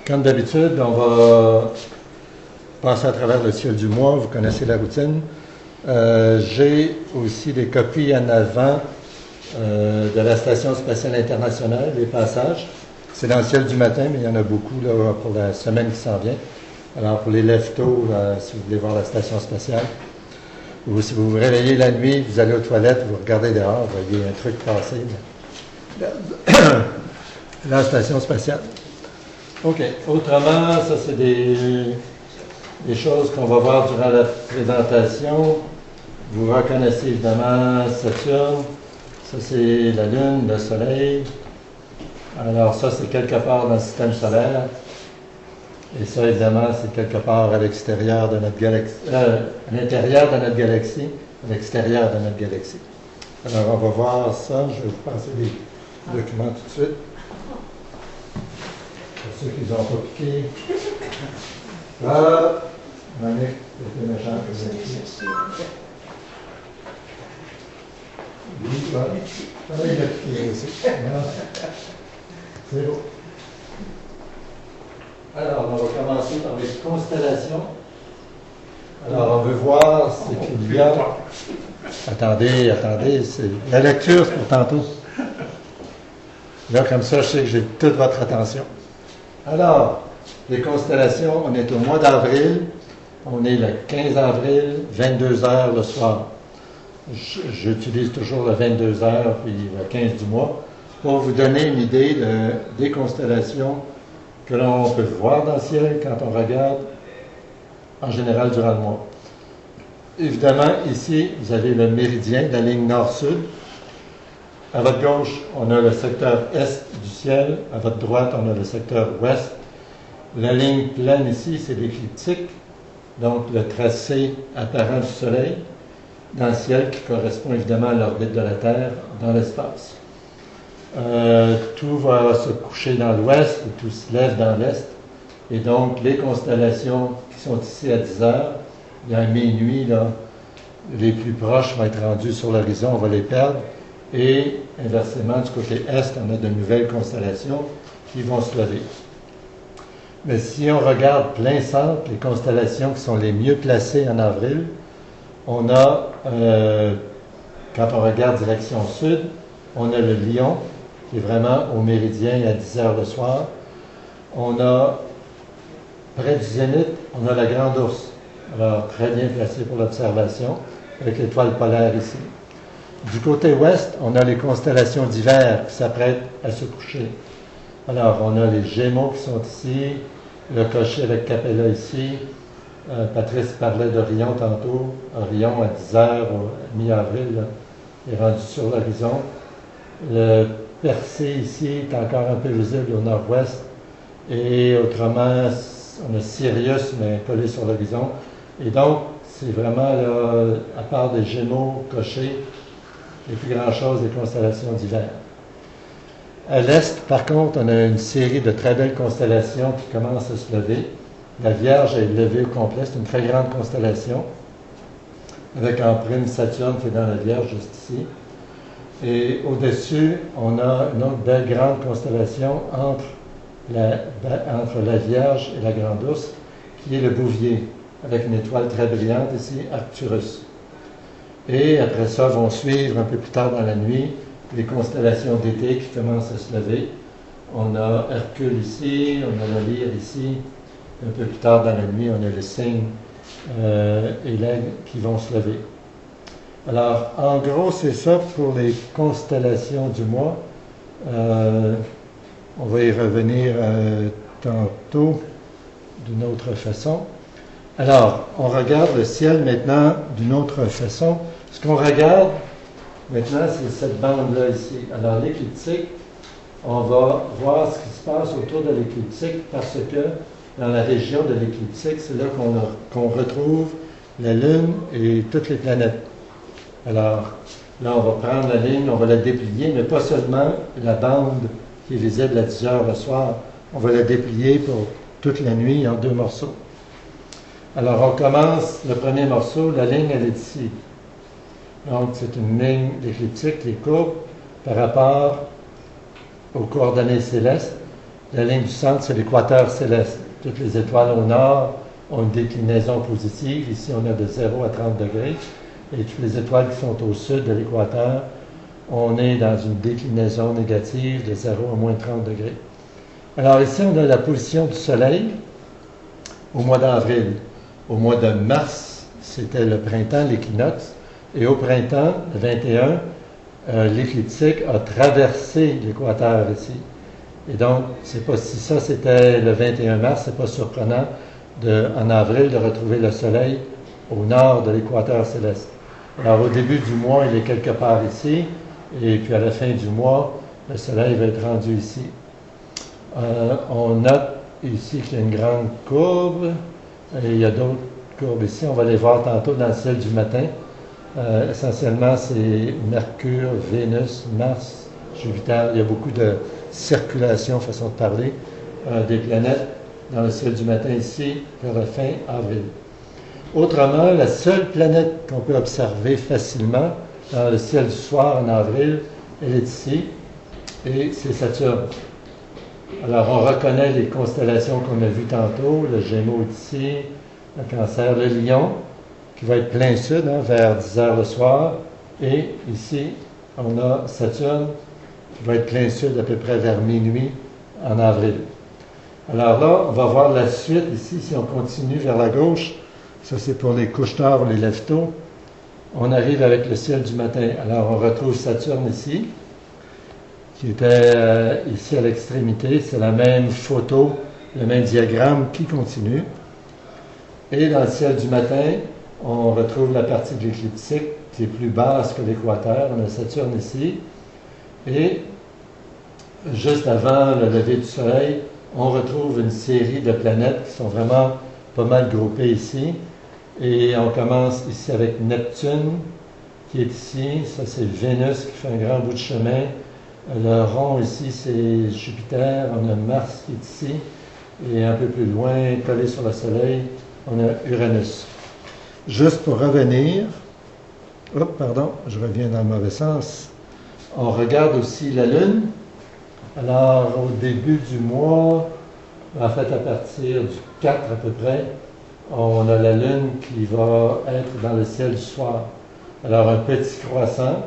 Comme d'habitude, on va passer à travers le ciel du mois. Vous connaissez la routine. J'ai aussi des copies en avant de la Station spatiale internationale, les passages. C'est dans le ciel du matin, mais il y en a beaucoup là, pour la semaine qui s'en vient. Alors, pour les lève-tôt, si vous voulez voir la station spatiale, ou si vous vous réveillez la nuit, vous allez aux toilettes, vous regardez dehors, vous voyez un truc passer. La station spatiale. OK. Autrement, ça, c'est des choses qu'on va voir durant la présentation. Vous reconnaissez évidemment Saturne. Ça, c'est la Lune, le Soleil. Alors, ça, c'est quelque part dans le système solaire. Et ça, évidemment, c'est quelque part à l'extérieur de notre galaxie, à l'intérieur de notre galaxie, à l'extérieur de notre galaxie. Alors, on va voir ça. Je vais vous passer des documents tout de suite. Pour ceux qui n'ont pas piqué. Ah, Monique, c'était méchant. Oui, voilà. Ah, il a piqué aussi. C'est beau. Alors, on va commencer par les constellations. Alors, on veut voir ce qu'il y a. Attendez, c'est la lecture, c'est pour tantôt. Là, comme ça, je sais que j'ai toute votre attention. Alors, les constellations, on est au mois d'avril. On est le 15 avril, 22 heures le soir. J'utilise toujours le 22 heures puis le 15 du mois pour vous donner une idée des constellations que l'on peut voir dans le ciel quand on regarde en général durant le mois. Évidemment, ici, vous avez le méridien, la ligne nord-sud. À votre gauche, on a le secteur est du ciel. À votre droite, on a le secteur ouest. La ligne pleine ici, c'est l'écliptique, donc le tracé apparent du Soleil dans le ciel qui correspond évidemment à l'orbite de la Terre dans l'espace. Tout va se coucher dans l'ouest et tout se lève dans l'est. Et donc, les constellations qui sont ici à 10 heures, il y a un minuit, là, les plus proches vont être rendus sur l'horizon, on va les perdre. Et inversement, du côté est, on a de nouvelles constellations qui vont se lever. Mais si on regarde plein centre, les constellations qui sont les mieux placées en avril, on a, quand on regarde direction sud, on a le Lion, qui est vraiment au méridien à 10 heures le soir. On a, près du zénith, on a la Grande Ourse. Alors, très bien placé pour l'observation, avec l'étoile polaire ici. Du côté ouest, on a les constellations d'hiver qui s'apprêtent à se coucher. Alors, on a les Gémeaux qui sont ici, le Cocher avec Capella ici. Patrice parlait d'Orion tantôt. Orion à 10 heures, mi-avril, est rendu sur l'horizon. Le Persée ici est encore un peu visible au nord-ouest. Et autrement, on a Sirius, mais collé sur l'horizon. Et donc, c'est vraiment, là, à part des Gémeaux, Cocher, les plus grandes choses des constellations d'hiver. À l'est, par contre, on a une série de très belles constellations qui commencent à se lever. La Vierge est levée au complet, c'est une très grande constellation, avec en prime Saturne qui est dans la Vierge juste ici. Et au-dessus, on a une autre belle grande constellation entre la Vierge et la Grande Ourse, qui est le Bouvier, avec une étoile très brillante ici, Arcturus. Et après ça, vont suivre un peu plus tard dans la nuit les constellations d'été qui commencent à se lever. On a Hercule ici, on a la Lyre ici. Un peu plus tard dans la nuit, on a le Cygne et l'Aigle qui vont se lever. Alors, en gros, c'est ça pour les constellations du mois. On va y revenir tantôt d'une autre façon. Alors, on regarde le ciel maintenant d'une autre façon. Ce qu'on regarde maintenant, c'est cette bande-là ici. Alors, l'écliptique, on va voir ce qui se passe autour de l'écliptique parce que dans la région de l'écliptique, c'est là qu'on retrouve la Lune et toutes les planètes. Alors, là, on va prendre la ligne, on va la déplier, mais pas seulement la bande qui est visible à 10 heures le soir. On va la déplier pour toute la nuit en 2 morceaux. Alors, on commence le premier morceau, la ligne, elle est ici. Donc, c'est une ligne d'écliptique qui est courbe par rapport aux coordonnées célestes. La ligne du centre, c'est l'équateur céleste. Toutes les étoiles au nord ont une déclinaison positive. Ici, on a de 0 à 30 degrés. Et toutes les étoiles qui sont au sud de l'équateur, on est dans une déclinaison négative de 0 à moins 30 degrés. Alors ici, on a la position du Soleil au mois d'avril. Au mois de mars, c'était le printemps, l'équinoxe. Et au printemps, le 21, l'écliptique a traversé l'équateur ici. Et donc, c'est pas si ça c'était le 21 mars, c'est pas surprenant en avril de retrouver le Soleil au nord de l'équateur céleste. Alors au début du mois, il est quelque part ici, et puis à la fin du mois, le Soleil va être rendu ici. On note ici qu'il y a une grande courbe, et il y a d'autres courbes ici, on va les voir tantôt dans le ciel du matin. Essentiellement, c'est Mercure, Vénus, Mars, Jupiter. Il y a beaucoup de circulation, façon de parler, des planètes dans le ciel du matin ici, vers la fin avril. Autrement, la seule planète qu'on peut observer facilement dans le ciel du soir en avril, elle est ici, et c'est Saturne. Alors, on reconnaît les constellations qu'on a vues tantôt, le Gémeaux ici, le Cancer, le Lion, qui va être plein sud, vers 10 heures le soir. Et ici, on a Saturne, qui va être plein sud à peu près vers minuit en avril. Alors là, on va voir la suite ici, si on continue vers la gauche. Ça, c'est pour les couches nord, les lève-tôt. On arrive avec le ciel du matin. Alors, on retrouve Saturne ici, qui était ici à l'extrémité. C'est la même photo, le même diagramme qui continue. Et dans le ciel du matin, on retrouve la partie de l'écliptique qui est plus basse que l'équateur. On a Saturne ici. Et juste avant le lever du soleil, on retrouve une série de planètes qui sont vraiment pas mal groupées ici. Et on commence ici avec Neptune, qui est ici. Ça, c'est Vénus qui fait un grand bout de chemin. Le rond ici, c'est Jupiter. On a Mars qui est ici. Et un peu plus loin, collé sur le soleil, on a Uranus. Juste pour revenir, je reviens dans le mauvais sens. On regarde aussi la Lune. Alors, au début du mois, en fait, à partir du 4 à peu près, on a la Lune qui va être dans le ciel du soir. Alors, un petit croissant.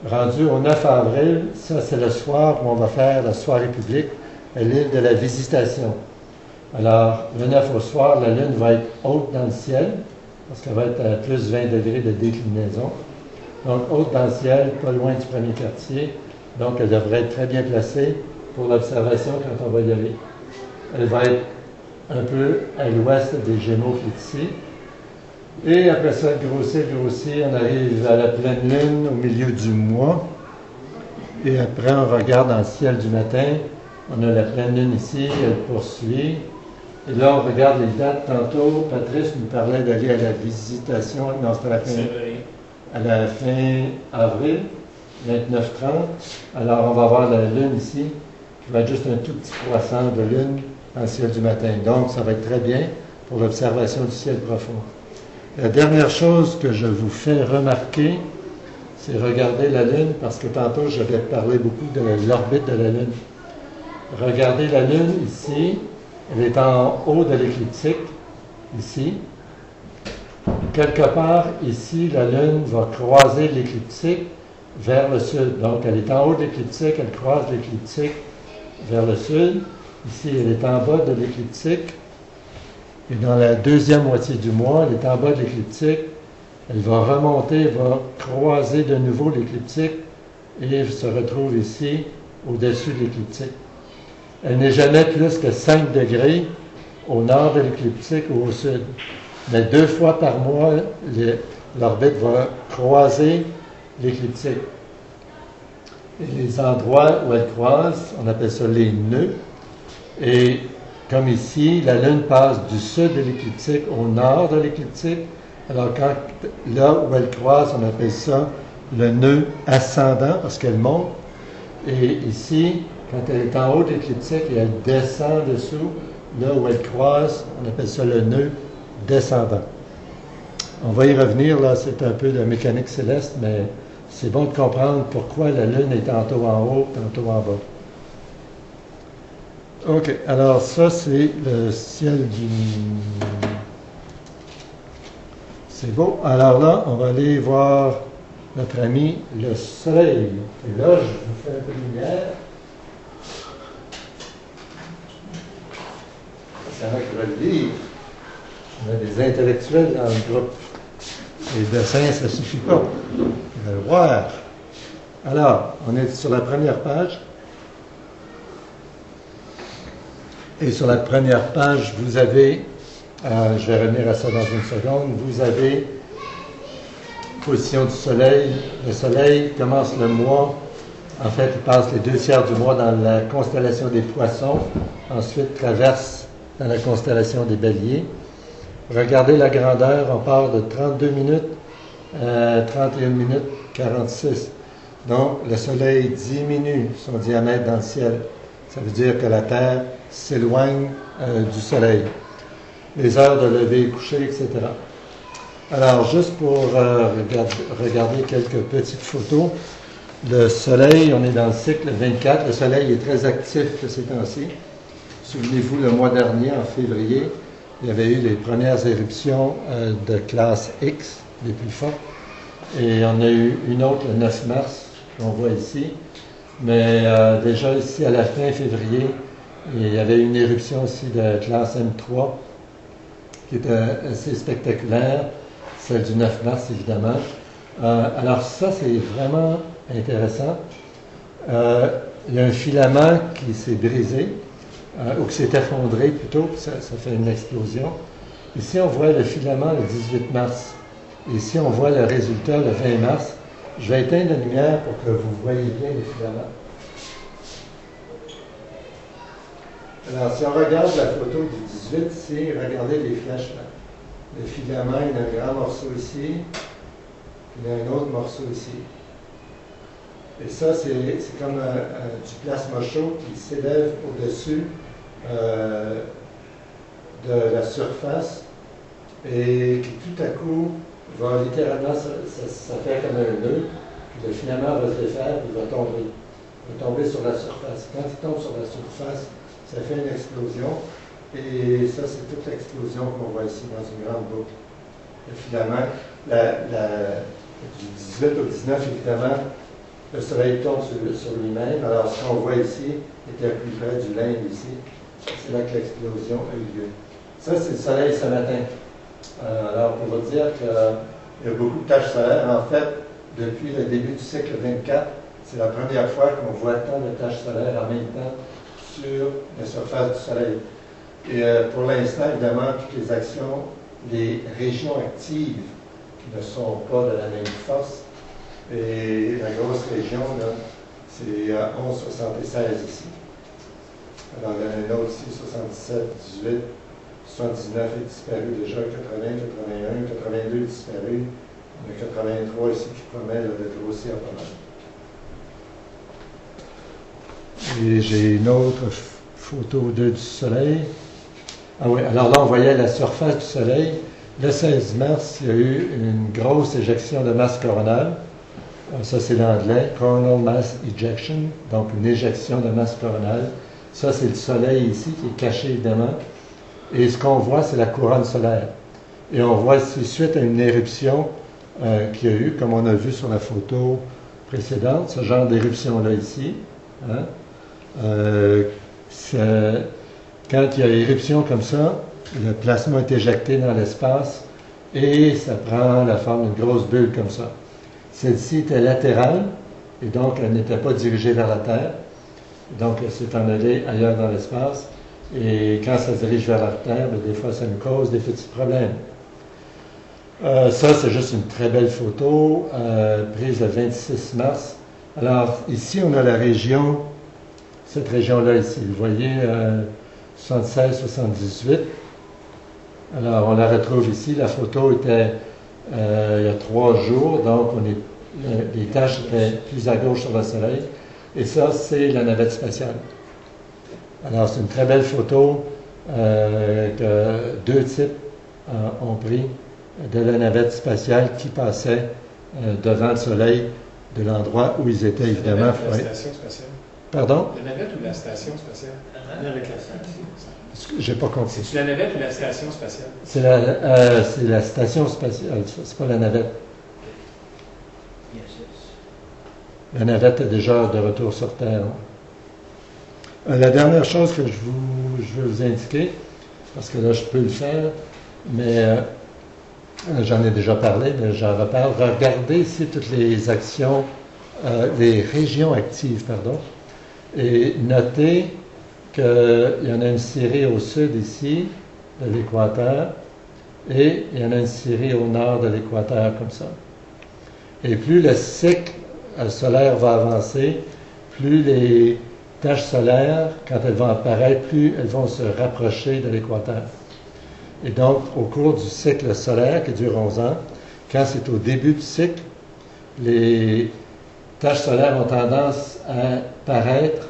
Rendu au 9 avril, ça, c'est le soir où on va faire la soirée publique à l'île de la Visitation. Alors, le 9 au soir, la Lune va être haute dans le ciel, parce qu'elle va être à plus 20 degrés de déclinaison. Donc, haute dans le ciel, pas loin du premier quartier. Donc, elle devrait être très bien placée pour l'observation quand on va y aller. Elle va être un peu à l'ouest des Gémeaux qui est ici. Et après ça, grossir, on arrive à la pleine lune au milieu du mois. Et après, on regarde dans le ciel du matin. On a la pleine lune ici, elle poursuit. Et là, on regarde les dates. Tantôt, Patrice nous parlait d'aller à la Visitation. Non, c'était à la fin avril, 29-30. Alors, on va voir la lune ici, qui va être juste un tout petit croissant de lune dans le ciel du matin. Donc, ça va être très bien pour l'observation du ciel profond. La dernière chose que je vous fais remarquer, c'est regarder la Lune, parce que tantôt, j'avais parlé beaucoup de l'orbite de la Lune. Regardez la Lune ici, elle est en haut de l'écliptique, ici. Quelque part, ici, la Lune va croiser l'écliptique vers le sud. Donc, elle est en haut de l'écliptique, elle croise l'écliptique vers le sud. Ici, elle est en bas de l'écliptique. Et dans la deuxième moitié du mois, elle est en bas de l'écliptique. Elle va remonter, elle va croiser de nouveau l'écliptique et se retrouve ici, au-dessus de l'écliptique. Elle n'est jamais plus que 5 degrés au nord de l'écliptique ou au sud. Mais 2 fois par mois, l'orbite va croiser l'écliptique. Et les endroits où elle croise, on appelle ça les nœuds. Et comme ici, la Lune passe du sud de l'écliptique au nord de l'écliptique. Alors, là où elle croise, on appelle ça le nœud ascendant, parce qu'elle monte. Et ici, quand elle est en haut de l'écliptique et elle descend dessous, là où elle croise, on appelle ça le nœud descendant. On va y revenir, là, c'est un peu de mécanique céleste, mais c'est bon de comprendre pourquoi la Lune est tantôt en haut, tantôt en bas. OK. Alors, ça, c'est le ciel du... C'est beau. Alors là, on va aller voir notre ami le soleil. Et là, je vous fais un peu de lumière. C'est vrai que le livre, on a des intellectuels dans le groupe. Les dessins, ça ne suffit pas. Il va le voir. Alors, on est sur la première page. Et sur la première page, vous avez, je vais revenir à ça dans une seconde, vous avez position du soleil. Le soleil commence le mois, en fait, il passe les 2/3 du mois dans la constellation des Poissons, ensuite traverse dans la constellation des Béliers. Regardez la grandeur, on part de 32 minutes à 31 minutes 46. Donc, le soleil diminue son diamètre dans le ciel. Ça veut dire que la Terre s'éloigne du soleil. Les heures de lever et coucher, etc. Alors, juste pour regarder quelques petites photos. Le soleil, on est dans le cycle 24. Le soleil est très actif ces temps-ci. Souvenez-vous, le mois dernier, en février, il y avait eu les premières éruptions de classe X, les plus fortes. Et on a eu une autre le 9 mars, qu'on voit ici. Mais déjà ici, à la fin février, il y avait une éruption aussi de classe M3 qui était assez spectaculaire, celle du 9 mars évidemment. Alors ça, c'est vraiment intéressant. Il y a un filament qui s'est brisé, ou qui s'est effondré plutôt, ça fait une explosion. Ici, on voit le filament le 18 mars. Ici, on voit le résultat le 20 mars. Je vais éteindre la lumière pour que vous voyez bien les filaments. Alors, si on regarde la photo du 18, ici, regardez les flèches là. Le filament, il y a un grand morceau ici, il y a un autre morceau ici. Et ça, c'est comme du plasma chaud qui s'élève au-dessus de la surface et qui tout à coup va littéralement, ça fait comme un nœud, puis le filament va se défaire, puis il va tomber sur la surface. Quand il tombe sur la surface, ça fait une explosion, et ça, c'est toute l'explosion qu'on voit ici dans une grande boucle. Le filament, du 18 au 19, évidemment, le soleil tombe sur lui-même. Alors, ce qu'on voit ici était plus près du limbe ici. C'est là que l'explosion a eu lieu. Ça, c'est le soleil ce matin. Alors, pour vous dire qu'il y a beaucoup de taches solaires. En fait, depuis le début du cycle 24, c'est la première fois qu'on voit tant de taches solaires en même temps sur la surface du soleil. Et pour l'instant, évidemment, toutes les actions, les régions actives qui ne sont pas de la même force. Et la grosse région, là, c'est 11,76 ici. Alors, il y en a une autre ici, 77, 18, 79 est disparu déjà, 80, 81, 82 est disparu. Il y a 83 ici qui promet de grossir pas mal. Et j'ai une autre photo du soleil. Ah oui, alors là, on voyait la surface du soleil. Le 16 mars, il y a eu une grosse éjection de masse coronale. Ça, c'est l'anglais, coronal mass ejection, donc une éjection de masse coronale. Ça, c'est le soleil ici qui est caché, évidemment. Et ce qu'on voit, c'est la couronne solaire. Et on voit ici, suite à une éruption qu'il y a eu, comme on a vu sur la photo précédente, ce genre d'éruption-là ici. Hein? Quand il y a éruption comme ça, le plasma est éjecté dans l'espace et ça prend la forme d'une grosse bulle comme ça. Celle-ci était latérale et donc elle n'était pas dirigée vers la Terre. Donc elle s'est en allée ailleurs dans l'espace. Et quand ça se dirige vers la Terre, bien, des fois ça nous cause des petits problèmes. Ça, c'est juste une très belle photo prise le 26 mars. Alors ici, on a la région, cette région-là ici. Vous voyez, 76-78. Alors on la retrouve ici. La photo était il y a 3 jours, donc les taches étaient plus à gauche sur le soleil. Et ça, c'est la navette spatiale. Alors, c'est une très belle photo que 2 types ont pris de la navette spatiale qui passait devant le soleil de l'endroit où ils étaient, évidemment. La station spatiale. Pardon? La navette ou la station spatiale? Avec la station. J'ai pas compris. C'est la navette ou la station spatiale? C'est la station spatiale, c'est pas la navette. La navette est déjà de retour sur Terre. La dernière chose que je veux vous indiquer, parce que là je peux le faire, mais j'en ai déjà parlé, mais j'en reparle. Regardez ici toutes les actions, les régions actives, pardon, et notez qu'il y en a une série au sud ici, de l'équateur, et il y en a une série au nord de l'équateur, comme ça. Et plus le cycle solaire va avancer, plus les taches solaires, quand elles vont apparaître, plus elles vont se rapprocher de l'équateur. Et donc, au cours du cycle solaire, qui dure 11 ans, quand c'est au début du cycle, les taches solaires ont tendance à paraître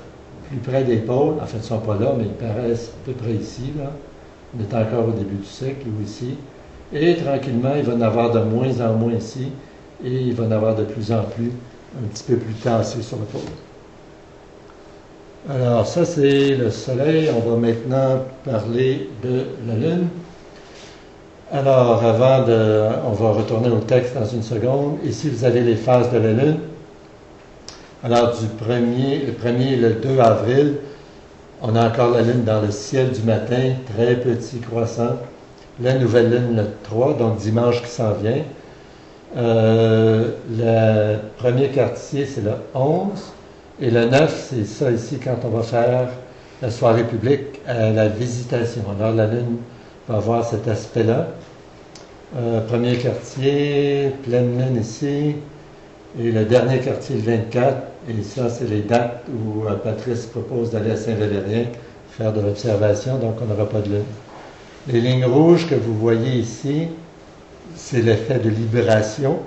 plus près des pôles. En fait, elles ne sont pas là, mais ils paraissent à peu près ici, là. On est encore au début du cycle, ou ici. Et tranquillement, il va y en avoir de moins en moins ici, et il va y en avoir de plus en plus, un petit peu plus tassé sur le pôle. Alors, ça, c'est le Soleil. On va maintenant parler de la Lune. Alors, on va retourner au texte dans une seconde. Ici, vous avez les phases de la Lune. Alors, le 1er et le 2 avril, on a encore la Lune dans le ciel du matin, très petit croissant. La nouvelle Lune, le 3, donc dimanche qui s'en vient. Le premier quartier, c'est le 11. Et le 9, c'est ça ici, quand on va faire la soirée publique à la visitation. Alors, la Lune va avoir cet aspect-là. Premier quartier, pleine Lune ici. Et le dernier quartier, le 24. Et ça, c'est les dates où Patrice propose d'aller à Saint-Valérien faire de l'observation, donc on n'aura pas de Lune. Les lignes rouges que vous voyez ici, c'est l'effet de libération.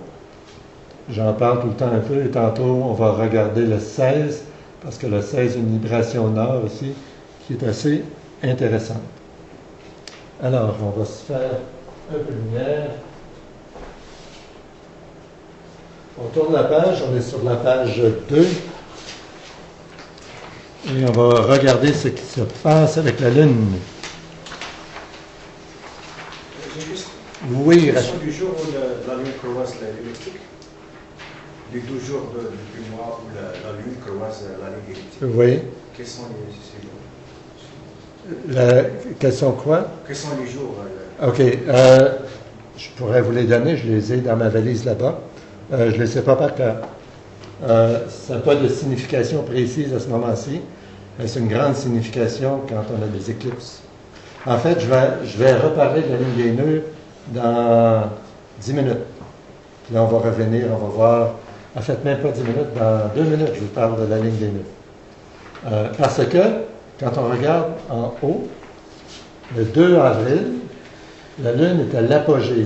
J'en parle tout le temps un peu, et tantôt on va regarder le 16, parce que le 16 a une libération nord aussi, qui est assez intéressante. Alors, on va se faire un peu de lumière. On tourne la page, on est sur la page 2. Et on va regarder ce qui se passe avec la Lune. Oui, Rachel. Du jour où la Lune croise l'elliptique, les 12 jours du mois où la Lune croise la ligne elliptique. Oui. Quels sont les jours? Quels sont quoi? Quels sont les jours? OK. Je pourrais vous les donner, je les ai dans ma valise là-bas. Je ne les sais pas par cœur. Ça n'a pas de signification précise à ce moment-ci, mais c'est une grande signification quand on a des éclipses. En fait, je vais reparler de la ligne des nœuds dans 10 minutes. Puis là, on va revenir, on va voir. En fait, même pas 10 minutes, dans 2 minutes, je vous parle de la ligne des nœuds. Parce que, quand on regarde en haut, le 2 avril, la Lune est à l'apogée.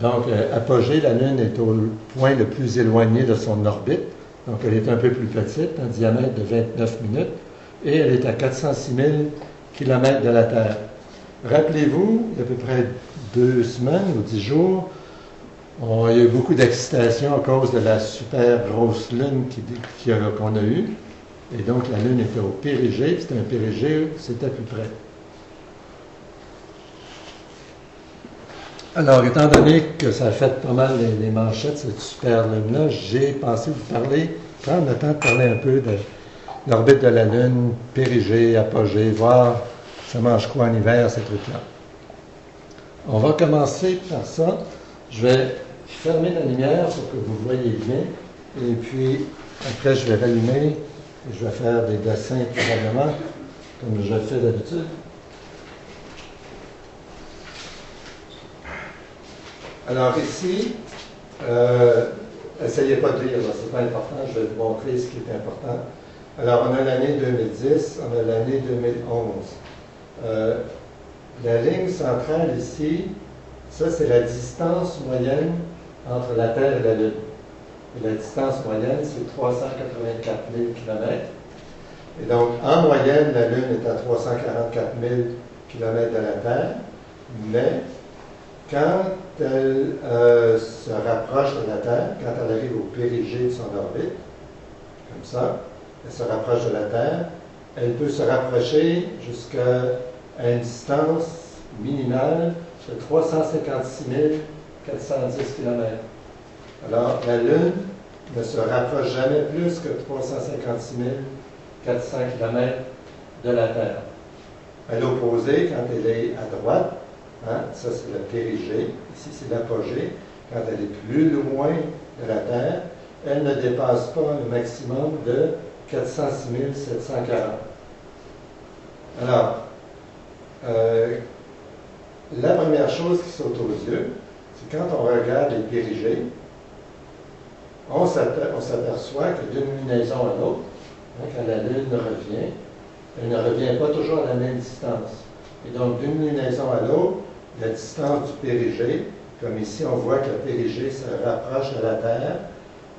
Donc, apogée, la Lune est au point le plus éloigné de son orbite. Donc, elle est un peu plus petite, un diamètre de 29 minutes, et elle est à 406 000 km de la Terre. Rappelez-vous, il y a à peu près 2 semaines ou 10 jours, il y a eu beaucoup d'excitation à cause de la super grosse Lune qu'on a eue. Et donc, la Lune était au périgée. C'était un périgée, c'était plus près. Alors, étant donné que ça a fait pas mal les manchettes, cette super Lune-là, j'ai pensé prendre le temps de parler un peu de l'orbite de la Lune, périgée, apogée, voir ça mange quoi en hiver, ces trucs-là. On va commencer par ça. Je vais fermer la lumière pour que vous voyez bien. Et puis, après, je vais rallumer et je vais faire des dessins probablement, comme je le fais d'habitude. Alors ici, essayez pas de lire, c'est pas important, je vais vous montrer ce qui est important. Alors, on a l'année 2010, on a l'année 2011. La ligne centrale ici, ça c'est la distance moyenne entre la Terre et la Lune. Et la distance moyenne, c'est 384 000 km. Et donc, en moyenne, la Lune est à 344 000 km de la Terre, mais quand elle se rapproche de la Terre, quand elle arrive au périgée de son orbite, comme ça, elle se rapproche de la Terre. Elle peut se rapprocher jusqu'à une distance minimale de 356 410 km. Alors, la Lune ne se rapproche jamais plus que 356 400 km de la Terre. À l'opposé, quand elle est à droite, ça c'est le périgée, ici c'est l'apogée, quand elle est plus loin de la Terre, elle ne dépasse pas le maximum de 406 740. Alors, la première chose qui saute aux yeux, c'est quand on regarde les périgées, on s'aperçoit que d'une lunaison à l'autre, quand la Lune revient, elle ne revient pas toujours à la même distance. Et donc, d'une lunaison à l'autre, la distance du périgée, comme ici, on voit que le périgée se rapproche de la Terre,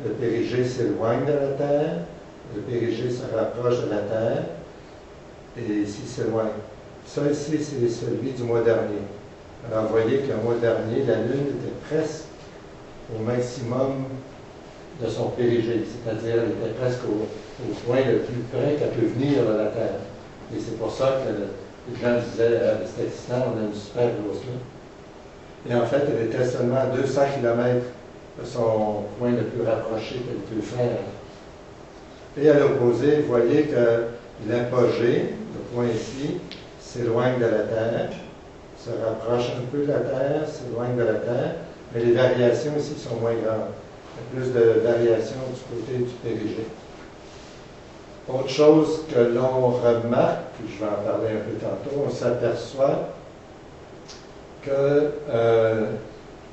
le périgée s'éloigne de la Terre, le périgée se rapproche de la Terre, et ici s'éloigne. Ça ici, c'est celui du mois dernier. Alors, vous voyez que le mois dernier, la Lune était presque au maximum de son périgée, c'est-à-dire elle était presque au point le plus près qu'elle peut venir de la Terre. Et c'est pour ça que les gens disaient c'est excitant, on a une super grosse Lune. Et en fait, elle était seulement à 200 km de son point le plus rapproché qu'elle peut faire. Et à l'opposé, vous voyez que l'apogée, le point ici, s'éloigne de la Terre, se rapproche un peu de la Terre, s'éloigne de la Terre, mais les variations ici sont moins grandes. Il y a plus de variations du côté du périgée. Autre chose que l'on remarque, puis je vais en parler un peu tantôt, on s'aperçoit que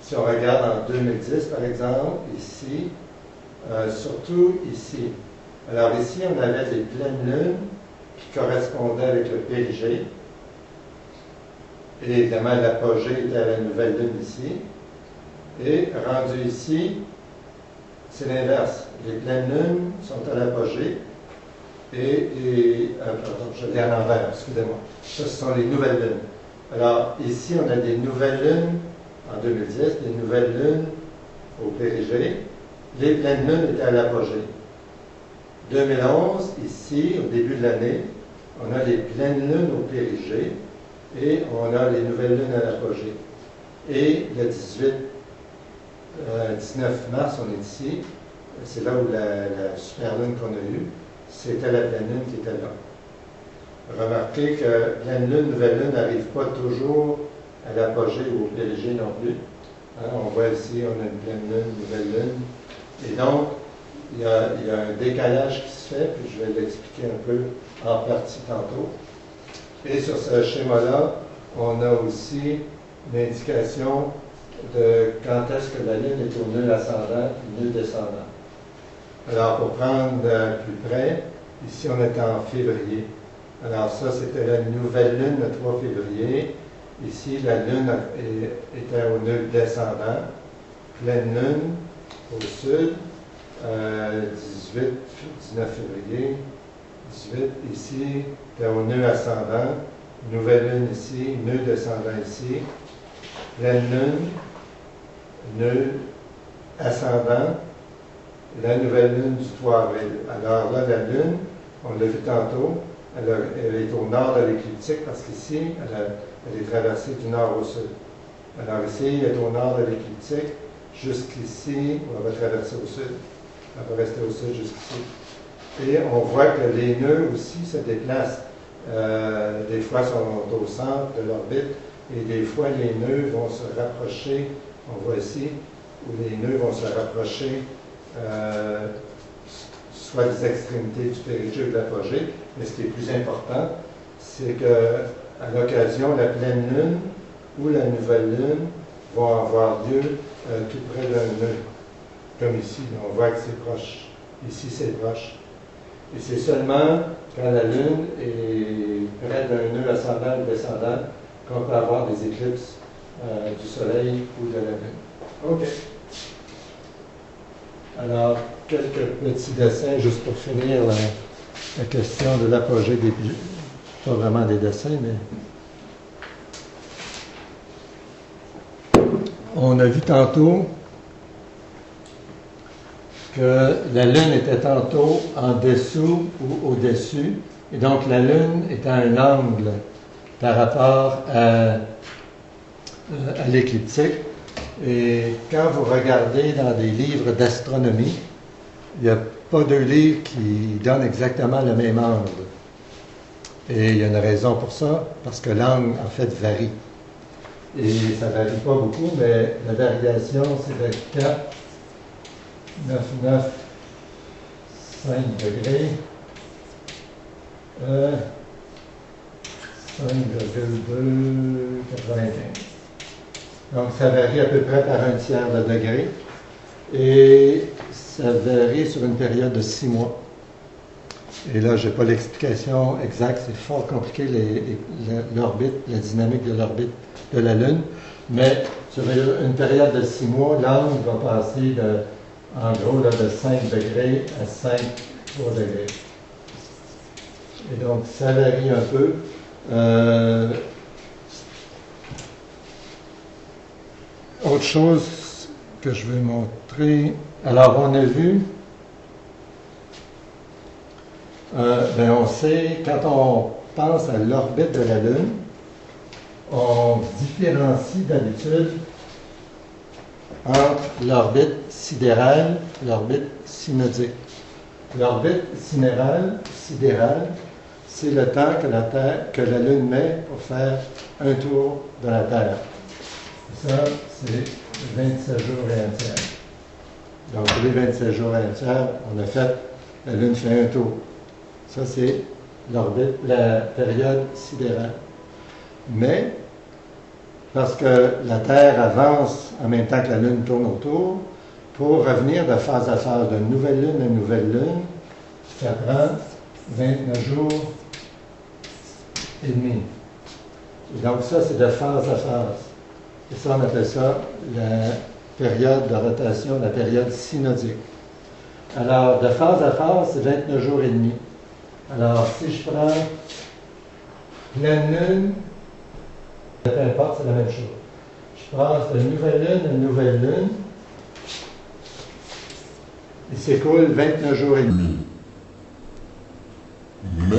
si on regarde en 2010, par exemple, ici, surtout ici. Alors ici, on avait des pleines lunes qui correspondaient avec le périgée. Et évidemment, l'apogée était à la nouvelle lune ici. Et rendu ici, c'est l'inverse. Les pleines lunes sont à l'apogée. Pardon, je l'ai à l'envers, excusez-moi. Ça, ce sont les nouvelles lunes. Alors, ici, on a des nouvelles lunes en 2010, des nouvelles lunes au périgée. Les pleines lunes étaient à l'apogée. 2011, ici, au début de l'année, on a les pleines lunes au périgée et on a les nouvelles lunes à l'apogée. Et le 19 mars, on est ici. C'est là où la super lune qu'on a eue, c'était la pleine lune qui était là. Remarquez que pleine lune, nouvelle lune n'arrive pas toujours à l'apogée ou au périgée non plus. On voit ici, on a une pleine lune, nouvelle lune. Et donc, il y a un décalage qui se fait, puis je vais l'expliquer un peu en partie tantôt. Et sur ce schéma-là, on a aussi l'indication de quand est-ce que la Lune est au nœud ascendant et nœud descendant. Alors, pour prendre plus près, ici on est en février. Alors ça, c'était la nouvelle Lune, le 3 février. Ici, la Lune était au nœud descendant. Pleine Lune au sud, 19 février. 18, ici, était au nœud ascendant. Nouvelle Lune ici, nœud descendant ici. Pleine Lune, nœud ascendant. La nouvelle Lune du 3 avril. Alors là, la Lune, on l'a vu tantôt, elle est au nord de l'écliptique parce qu'ici, elle est traversée du nord au sud. Alors ici, elle est au nord de l'écliptique. Jusqu'ici, on va traverser au sud. Elle va rester au sud jusqu'ici. Et on voit que les nœuds aussi se déplacent. Des fois, sont au centre de l'orbite et des fois, les nœuds vont se rapprocher. On voit ici où les nœuds vont se rapprocher soit des extrémités du périgée ou de l'apogée. Mais ce qui est plus important, c'est qu'à l'occasion, la pleine lune ou la nouvelle lune vont avoir lieu tout près d'un nœud. Comme ici, on voit que c'est proche. Ici, c'est proche. Et c'est seulement quand la Lune est près d'un nœud ascendant ou descendant qu'on peut avoir des éclipses du Soleil ou de la Lune. OK. Alors, quelques petits dessins juste pour finir la question de l'apogée des... Pas vraiment des dessins, mais... On a vu tantôt que la Lune était tantôt en dessous ou au-dessus, et donc la Lune est à un angle par rapport à l'écliptique. Et quand vous regardez dans des livres d'astronomie, il n'y a pas deux livres qui donnent exactement le même angle. Et il y a une raison pour ça, parce que l'angle, en fait, varie. Et ça ne varie pas beaucoup, mais la variation, c'est de 4, 9, 9, 5 degrés, 5,2, 95. Donc, ça varie à peu près par un tiers de degré. Et ça varie sur une période de 6 mois. Et là, je n'ai pas l'explication exacte, c'est fort compliqué l'orbite, la dynamique de l'orbite de la Lune. Mais sur une période de 6 mois, l'angle va passer en gros là, de 5 degrés à 3 degrés. Et donc, ça varie un peu. Autre chose que je vais montrer. Alors, on a vu, on sait, quand on pense à l'orbite de la Lune, on différencie d'habitude entre l'orbite sidérale et l'orbite synodique. L'orbite sidérale, c'est le temps que la Lune met pour faire un tour de la Terre. Ça, c'est 27 jours et un tiers. Donc, pour les 27 jours et un tiers, on a fait, la Lune fait un tour. Ça, c'est l'orbite, la période sidérale. Mais, parce que la Terre avance en même temps que la Lune tourne autour, pour revenir de phase à phase, de nouvelle Lune à nouvelle Lune, ça prend 29 jours et demi. Et donc, ça, c'est de phase à phase. Et ça, on appelle ça la période de rotation, la période synodique. Alors, de phase à phase, c'est 29 jours et demi. Alors, si je prends pleine lune, peu importe, c'est la même chose. Je passe de nouvelle lune à nouvelle lune, il s'écoule 29 jours et demi. Mais,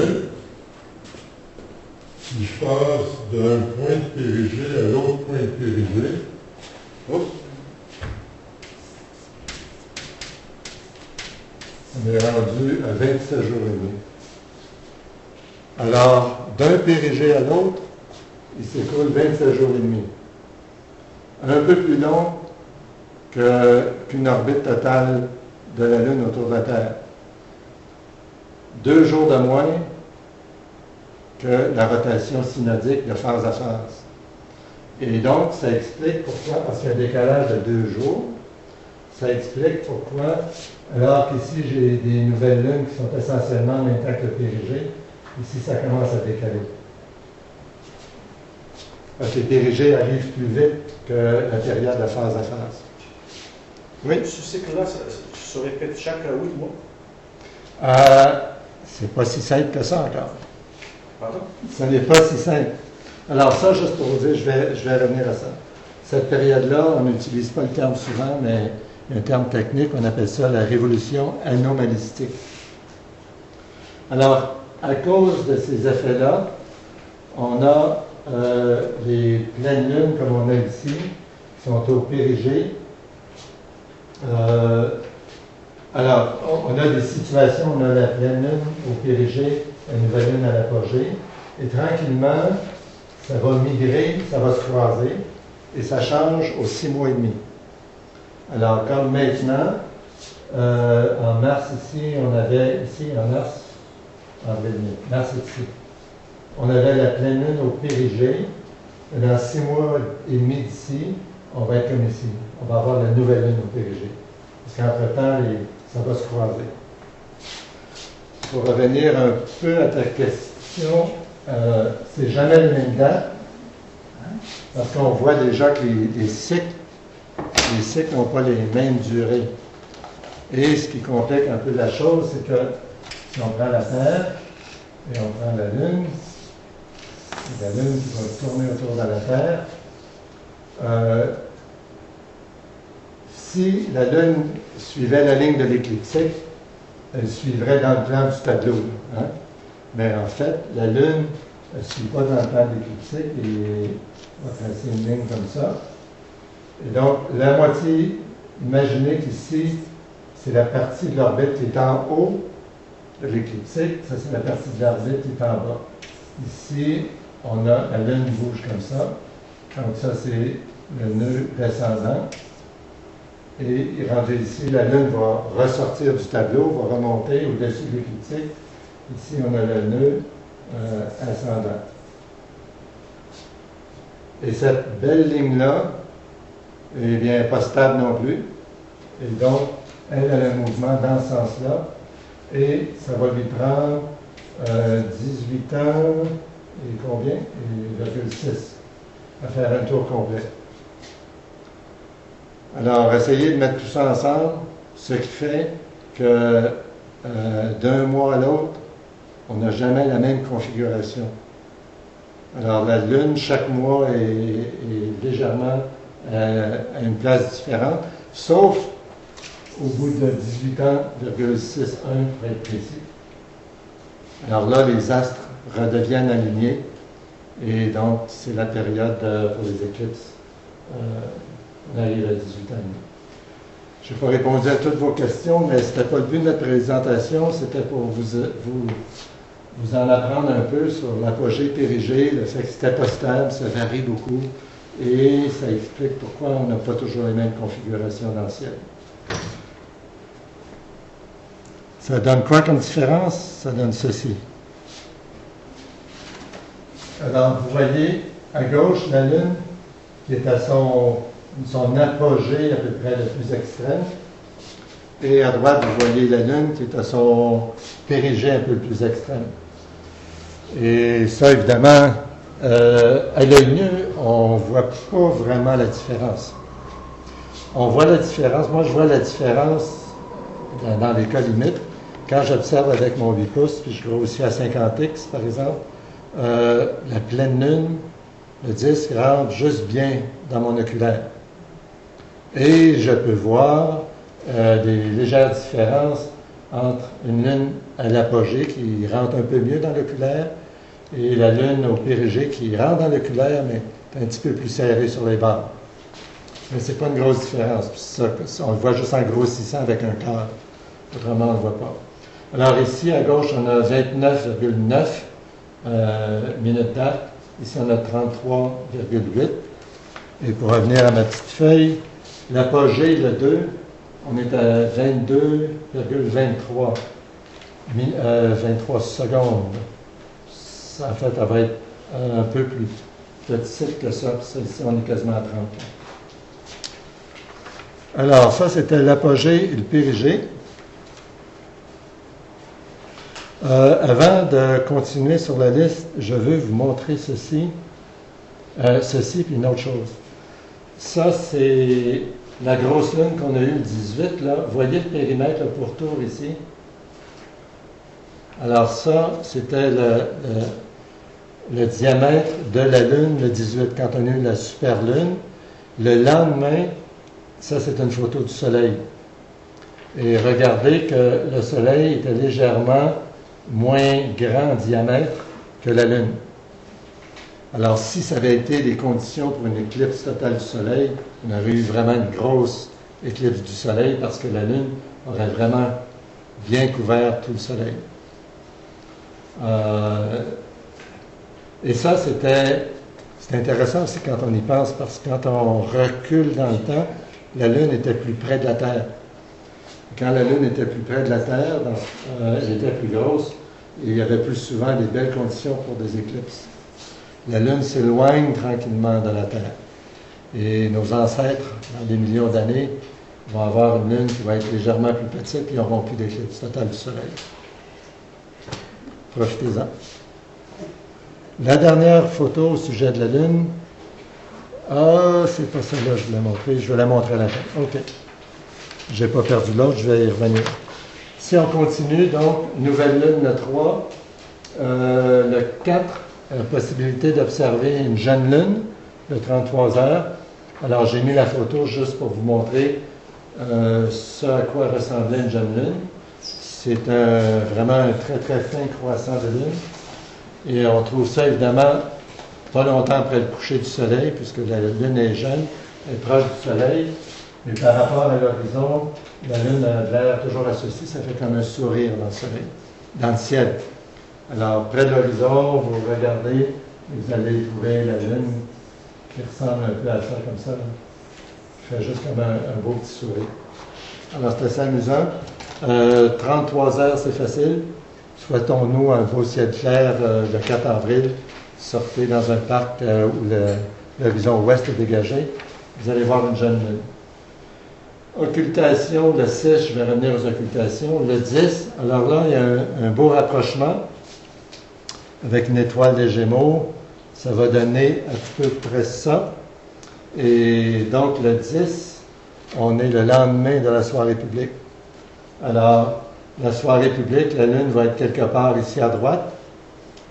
si je passe d'un point de périgée à l'autre point de périgée, hop, on est rendu à 27 jours et demi. Alors, d'un périgée à l'autre, il s'écoule 27 jours et demi. Un peu plus long qu'une orbite totale de la Lune autour de la Terre. 2 jours de moins que la rotation synodique de phase à phase. Et donc, ça explique pourquoi, parce qu'il y a un décalage de 2 jours, ça explique pourquoi, alors qu'ici j'ai des nouvelles lunes qui sont essentiellement en même temps que le périgée, ici ça commence à décaler. Parce que les périgées arrivent plus vite que la période de phase à phase. Oui? Ce cycle-là, ça se répète chaque 8 mois? C'est pas si simple que ça encore. Pardon? Ce n'est pas si simple. Alors ça, juste pour vous dire, je vais revenir à ça. Cette période-là, on n'utilise pas le terme souvent, mais un terme technique, on appelle ça la révolution anomalistique. Alors, à cause de ces effets-là, on a les pleines lunes, comme on a ici, qui sont au périgée. Alors, on a des situations, on a la pleine lune au périgée, la nouvelle lune à l'apogée, et tranquillement, ça va migrer, ça va se croiser, et ça change aux 6 mois et demi. Alors, comme maintenant, en mars ici, on avait, ici en mars, mars ici, on avait la pleine lune au périgée, et dans 6 mois et demi d'ici, on va être comme ici. On va avoir la nouvelle lune au périgée. Parce qu'entre-temps, ça va se croiser. Pour revenir un peu à ta question, c'est jamais la même date, parce qu'on voit déjà que les cycles n'ont pas les mêmes durées. Et ce qui complique un peu la chose, c'est que si on prend la Terre et on prend la Lune qui va tourner autour de la Terre, si la Lune suivait la ligne de l'écliptique, elle suivrait dans le plan du tableau. Hein? Mais en fait, la Lune ne suit pas dans le plan de l'écliptique et on va tracer une ligne comme ça. Et donc, la moitié, imaginez qu'ici, c'est la partie de l'orbite qui est en haut de l'écliptique. Ça, c'est la partie de l'orbite qui est en bas. Ici, on a la Lune bouge comme ça. Donc, ça, c'est le nœud descendant. Et rendu ici, la Lune va ressortir du tableau, va remonter au-dessus de l'écliptique. Ici, on a le nœud ascendant. Et cette belle ligne-là, eh bien, pas stable non plus. Et donc, elle a un mouvement dans ce sens-là. Et ça va lui prendre 18 ans et combien? Et 0,6 à faire un tour complet. Alors, essayez de mettre tout ça ensemble, ce qui fait que d'un mois à l'autre, on n'a jamais la même configuration. Alors, la Lune, chaque mois, est légèrement à une place différente, sauf au bout de 18 ans, 0,61 pour être précis. Alors là, les astres redeviennent alignés, et donc c'est la période pour les éclipses. On arrive à 18 ans. Je n'ai pas répondu à toutes vos questions, mais ce n'était pas le but de notre présentation, c'était pour vous en apprendre un peu sur l'apogée périgée, le fait que c'était pas stable, ça varie beaucoup, et ça explique pourquoi on n'a pas toujours les mêmes configurations dans le ciel. Ça donne quoi comme différence? Ça donne ceci. Alors, vous voyez, à gauche, la Lune, qui est à son apogée à peu près le plus extrême, et à droite, vous voyez la Lune, qui est à son périgée un peu plus extrême. Et ça, évidemment, à l'œil nu, on ne voit pas vraiment la différence. On voit la différence, moi je vois la différence dans les cas limites, quand j'observe avec mon 8 pouces, puis je grossis à 50x par exemple, la pleine lune, le disque rentre juste bien dans mon oculaire. Et je peux voir des légères différences entre une lune à l'apogée qui rentre un peu mieux dans l'oculaire et la lune au périgée qui rentre dans l'oculaire, mais est un petit peu plus serrée sur les bords. Mais c'est pas une grosse différence. Ça, on le voit juste en grossissant avec un quart. Autrement, on ne le voit pas. Alors ici, à gauche, on a 29,9 minutes d'acte. Ici, on a 33,8. Et pour revenir à ma petite feuille, l'apogée, le 2, on est à 22,23 23 secondes. Ça, en fait, elle va être un peu plus petite que ça. Ici, on est quasiment à 30. Alors, ça, c'était l'apogée et le périgée. Avant de continuer sur la liste, je veux vous montrer ceci. Ceci, puis une autre chose. Ça, c'est la grosse lune qu'on a eue le 18, là. Vous voyez le périmètre, le pourtour ici? Alors ça, c'était le diamètre de la lune, le 18, quand on a eu la super lune. Le lendemain, ça, c'est une photo du soleil. Et regardez que le soleil était légèrement moins grand en diamètre que la lune. Alors, si ça avait été les conditions pour une éclipse totale du soleil, on aurait eu vraiment une grosse éclipse du soleil parce que la lune aurait vraiment bien couvert tout le soleil. Et ça, c'est intéressant aussi quand on y pense, parce que quand on recule dans le temps, la Lune était plus près de la Terre. Quand la Lune était plus près de la Terre, elle était plus grosse, et il y avait plus souvent des belles conditions pour des éclipses. La Lune s'éloigne tranquillement de la Terre. Et nos ancêtres, dans des millions d'années, vont avoir une Lune qui va être légèrement plus petite, et ils n'auront plus d'éclipse totale du Soleil. Profitez-en. La dernière photo au sujet de la Lune. Ah, c'est pas celle-là que je voulais montrer. Je vais la montrer à la fin. OK. Je n'ai pas perdu l'autre, je vais y revenir. Si on continue, donc, nouvelle Lune, le 3. Le 4, possibilité d'observer une jeune Lune, de 33 heures. Alors, j'ai mis la photo juste pour vous montrer ce à quoi ressemblait une jeune lune. C'est vraiment un très très fin croissant de lune. Et on trouve ça évidemment pas longtemps après le coucher du soleil, puisque la lune est jeune, elle est proche du soleil. Mais par rapport à l'horizon, la lune a l'air toujours associée, ça fait comme un sourire dans le soleil, dans le ciel. Alors, près de l'horizon, vous regardez, vous allez trouver la lune qui ressemble un peu à ça, comme ça. Qui fait juste comme un beau petit sourire. Alors, c'est assez amusant. 33 heures, c'est facile. Souhaitons-nous un beau ciel clair le 4 avril. Sortez dans un parc où l'horizon ouest est dégagé. Vous allez voir une jeune lune. Occultation, le 6, je vais revenir aux occultations. Le 10, alors là, il y a un beau rapprochement avec une étoile des Gémeaux. Ça va donner à peu près ça. Et donc, le 10, on est le lendemain de la soirée publique. Alors, la soirée publique, la Lune va être quelque part ici à droite.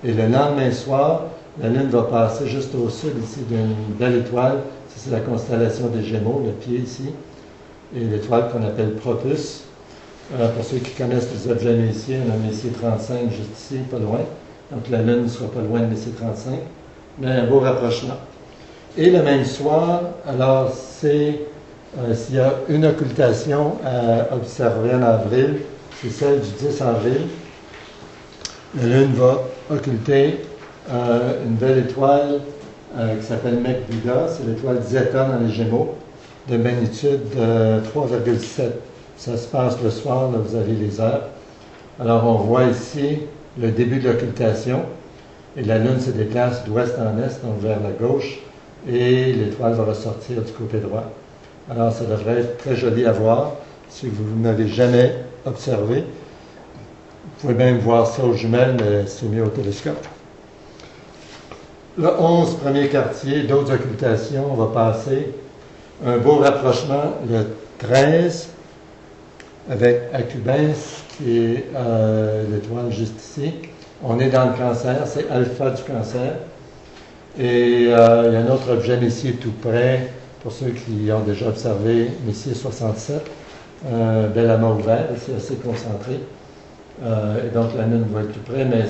Et le lendemain soir, la Lune va passer juste au sud ici d'une belle étoile. Ça, c'est la constellation des Gémeaux, le pied ici. Et l'étoile qu'on appelle Propus. Pour ceux qui connaissent les objets Messier, on a Messier 35 juste ici, pas loin. Donc la Lune ne sera pas loin de Messier 35. Mais un beau rapprochement. Et le même soir, alors c'est s'il y a une occultation à observer en avril, c'est celle du 10 avril. La Lune va occulter une belle étoile qui s'appelle Mecbuda. C'est l'étoile Zeta dans les Gémeaux, de magnitude 3,7. Ça se passe le soir, là, vous avez les heures. Alors on voit ici le début de l'occultation, et la Lune se déplace d'ouest en est, donc vers la gauche, et l'étoile va ressortir du côté droit. Alors ça devrait être très joli à voir, si vous n'avez jamais observé. Vous pouvez même voir ça aux jumelles, mais c'est mieux au télescope. Le 11, premier quartier, d'autres occultations, on va passer. Un beau rapprochement, le 13, avec Acubens, qui est l'étoile juste ici. On est dans le cancer, c'est alpha du cancer. Et il y a un autre objet Messier tout près, pour ceux qui ont déjà observé Messier 67, bel amas ouvert, c'est assez concentré. Et donc la Lune va être tout près, mais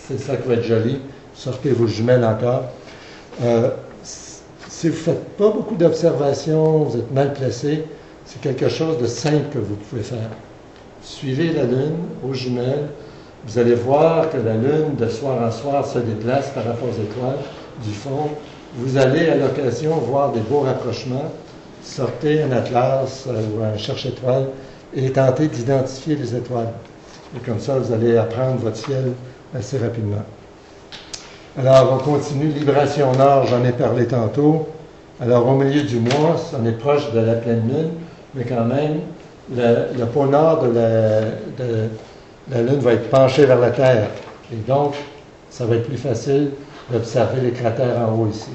c'est ça qui va être joli. Sortez vos jumelles encore. Si vous ne faites pas beaucoup d'observations, vous êtes mal placé, c'est quelque chose de simple que vous pouvez faire. Suivez la Lune aux jumelles. Vous allez voir que la Lune, de soir en soir, se déplace par rapport aux étoiles du fond. Vous allez à l'occasion voir des beaux rapprochements. Sortez un atlas ou un cherche-étoile et tentez d'identifier les étoiles. Et comme ça, vous allez apprendre votre ciel assez rapidement. Alors, on continue. Libération Nord, j'en ai parlé tantôt. Alors, au milieu du mois, on est proche de la pleine Lune, mais quand même, le pôle nord de la Lune va être penché vers la Terre. Et donc, ça va être plus facile d'observer les cratères en haut ici.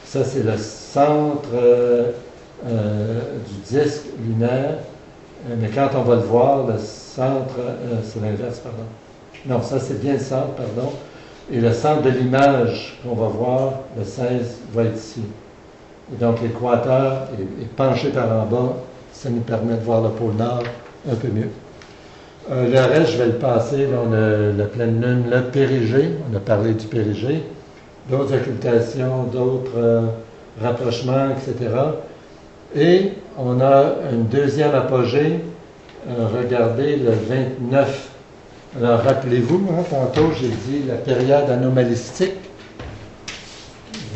Ça, c'est le centre du disque lunaire. Mais quand on va le voir, le centre, c'est l'inverse, pardon. Non, ça, c'est bien le centre, pardon. Et le centre de l'image qu'on va voir, le 16, va être ici. Et donc, l'équateur est penché par en bas. Ça nous permet de voir le pôle nord un peu mieux. Le reste, je vais le passer. Là, on a la pleine lune, le périgée. On a parlé du périgée. D'autres occultations, d'autres rapprochements, etc. Et on a une deuxième apogée. Regardez le 29. Alors, rappelez-vous, tantôt, j'ai dit la période anomalistique,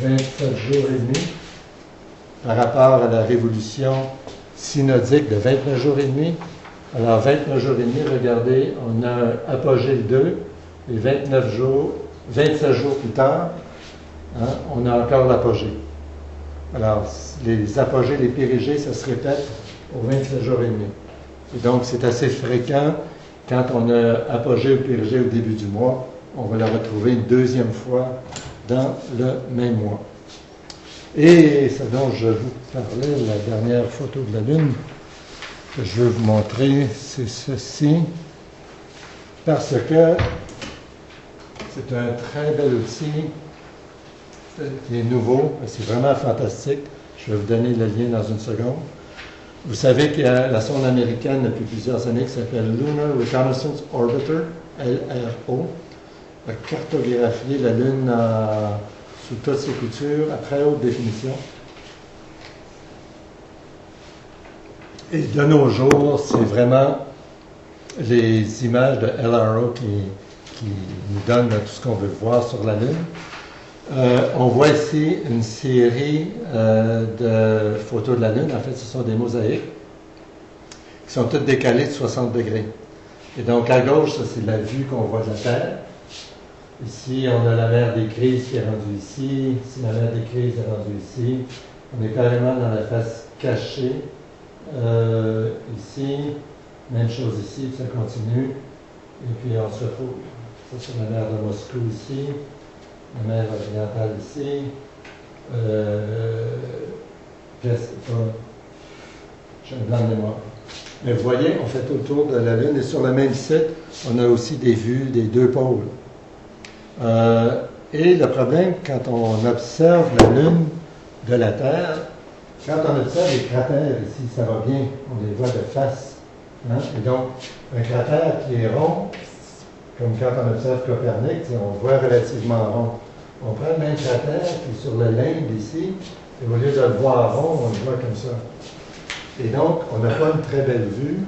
27 jours et demi, par rapport à la révolution synodique de 29 jours et demi. Alors, 29 jours et demi, regardez, on a apogée le 2, et 27 jours plus tard, on a encore l'apogée. Alors, les apogées, les périgées, ça se répète aux 27 jours et demi. Et donc, c'est assez fréquent. Quand on a apogée ou périgée au début du mois, on va la retrouver une deuxième fois dans le même mois. Et ce dont je vous parlais, la dernière photo de la Lune, que je veux vous montrer, c'est ceci, parce que c'est un très bel outil qui est nouveau, c'est vraiment fantastique. Je vais vous donner le lien dans une seconde. Vous savez qu'il y a la sonde américaine depuis plusieurs années qui s'appelle Lunar Reconnaissance Orbiter, LRO, a cartographié la Lune sous toutes ses coutures à très haute définition. Et de nos jours, c'est vraiment les images de LRO qui nous donnent tout ce qu'on veut voir sur la Lune. On voit ici une série de photos de la Lune. En fait, ce sont des mosaïques qui sont toutes décalées de 60 degrés. Et donc, à gauche, ça, c'est la vue qu'on voit de la Terre. Ici, on a la mer des Crises qui est rendue ici. Ici, la mer des Crises est rendue ici. On est carrément dans la face cachée. Ici, même chose ici, ça continue. Et puis, on se retrouve. Ça, c'est la mer de Moscou ici. La mer orientale ici. J'ai un blanc de mémoire. Mais vous voyez, on fait tout le tour de la Lune et sur le même site, on a aussi des vues des deux pôles. Et le problème, quand on observe la Lune de la Terre, quand on observe les cratères ici, ça va bien, on les voit de face. Hein? Et donc, un cratère qui est rond, comme quand on observe Copernic, on le voit relativement rond. On prend le même cratère qui est sur le limbe ici, et au lieu de le voir rond, on le voit comme ça. Et donc, on n'a pas une très belle vue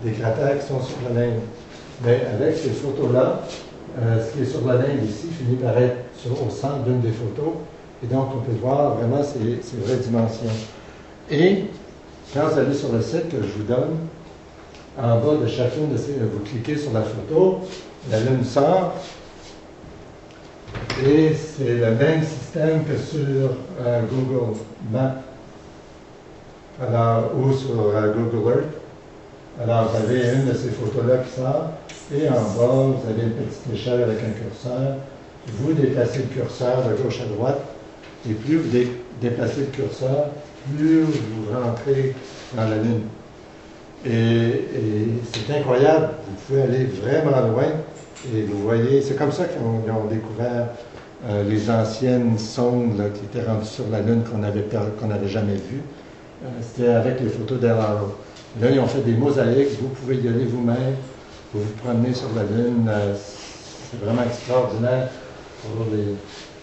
des cratères qui sont sur le limbe. Mais avec ces photos-là, ce qui est sur le limbe ici finit par être au centre d'une des photos, et donc on peut voir vraiment ces vraies dimensions. Et quand vous allez sur le site que je vous donne, en bas de chacune de ces, vous cliquez sur la photo, la Lune sort, et c'est le même système que sur Google Maps, alors, ou sur Google Earth. Alors, vous avez une de ces photos-là qui sort, et en bas, vous avez une petite échelle avec un curseur. Vous déplacez le curseur de gauche à droite, et plus vous déplacez le curseur, plus vous rentrez dans la Lune. Et c'est incroyable, vous pouvez aller vraiment loin, et vous voyez, c'est comme ça qu'ils ont découvert les anciennes sondes là, qui étaient rendues sur la Lune qu'on n'avait jamais vues. C'était avec les photos d'LRO. Là, ils ont fait des mosaïques, vous pouvez y aller vous-même, vous vous promenez sur la Lune, c'est vraiment extraordinaire pour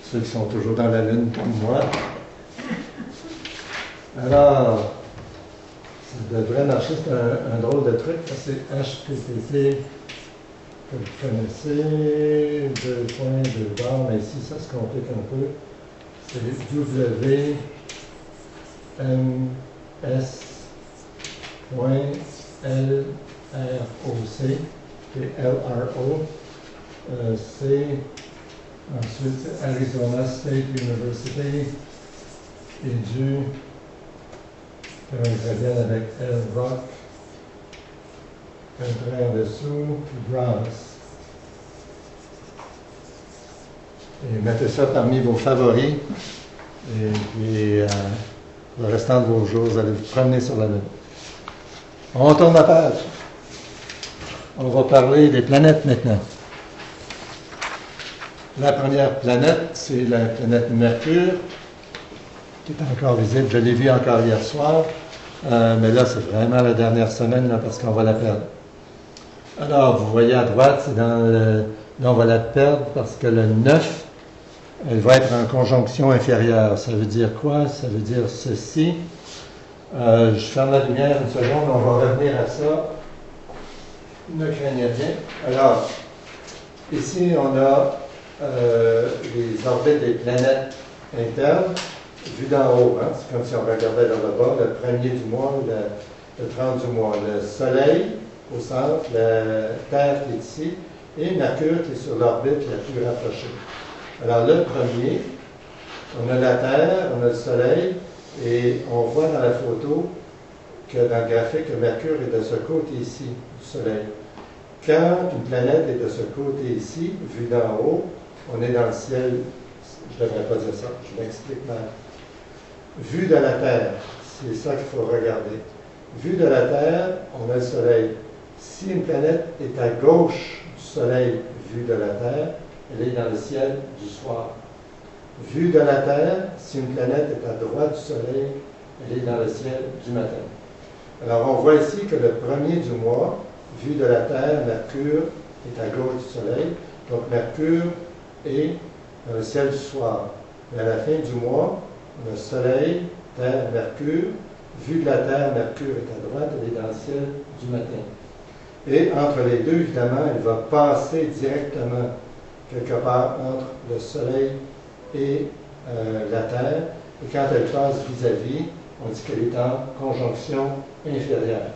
ceux qui sont toujours dans la Lune comme moi. Alors, ça devrait marcher, c'est un drôle de truc, c'est HTTP, que vous connaissez, 2 points, 2 barres, mais ici ça se complique un peu. C'est WMS.LROC, qui est LRO. C'est ensuite Arizona State University et du ingrédient avec L-Rock, un trait en dessous, puis Bronze. Et mettez ça parmi vos favoris, et puis le restant de vos jours, vous allez vous promener sur la Lune. On tourne la page. On va parler des planètes maintenant. La première planète, c'est la planète Mercure, qui est encore visible. Je l'ai vue encore hier soir, mais là, c'est vraiment la dernière semaine, là, parce qu'on va la perdre. Alors, vous voyez à droite, c'est dans là, on va la perdre parce que le 9, elle va être en conjonction inférieure. Ça veut dire quoi? Ça veut dire ceci. Je ferme la lumière une seconde, on va revenir à ça. Ne craignez rien. Alors, ici, on a les orbites des planètes internes, vues d'en haut. Hein? C'est comme si on regardait vers le bas, le 1er du mois, le 30 du mois. Le Soleil au centre, la Terre qui est ici, et Mercure qui est sur l'orbite la plus rapprochée. Alors, le premier, on a la Terre, on a le Soleil, et on voit dans la photo que dans le graphique, que Mercure est de ce côté ici du Soleil. Quand une planète est de ce côté ici, vue d'en haut, on est dans le ciel, je ne devrais pas dire ça, je m'explique mal. Vue de la Terre, c'est ça qu'il faut regarder. Vue de la Terre, on a le Soleil. Si une planète est à gauche du Soleil, vue de la Terre, elle est dans le ciel du soir. Vue de la Terre, si une planète est à droite du Soleil, elle est dans le ciel du matin. Alors, on voit ici que le premier du mois, vu de la Terre, Mercure est à gauche du Soleil. Donc, Mercure est dans le ciel du soir. Mais à la fin du mois, le Soleil, Terre, Mercure, vu de la Terre, Mercure est à droite, elle est dans le ciel du matin. Et entre les deux, évidemment, elle va passer directement quelque part entre le Soleil et la Terre. Et quand elle passe vis-à-vis, on dit qu'elle est en conjonction inférieure.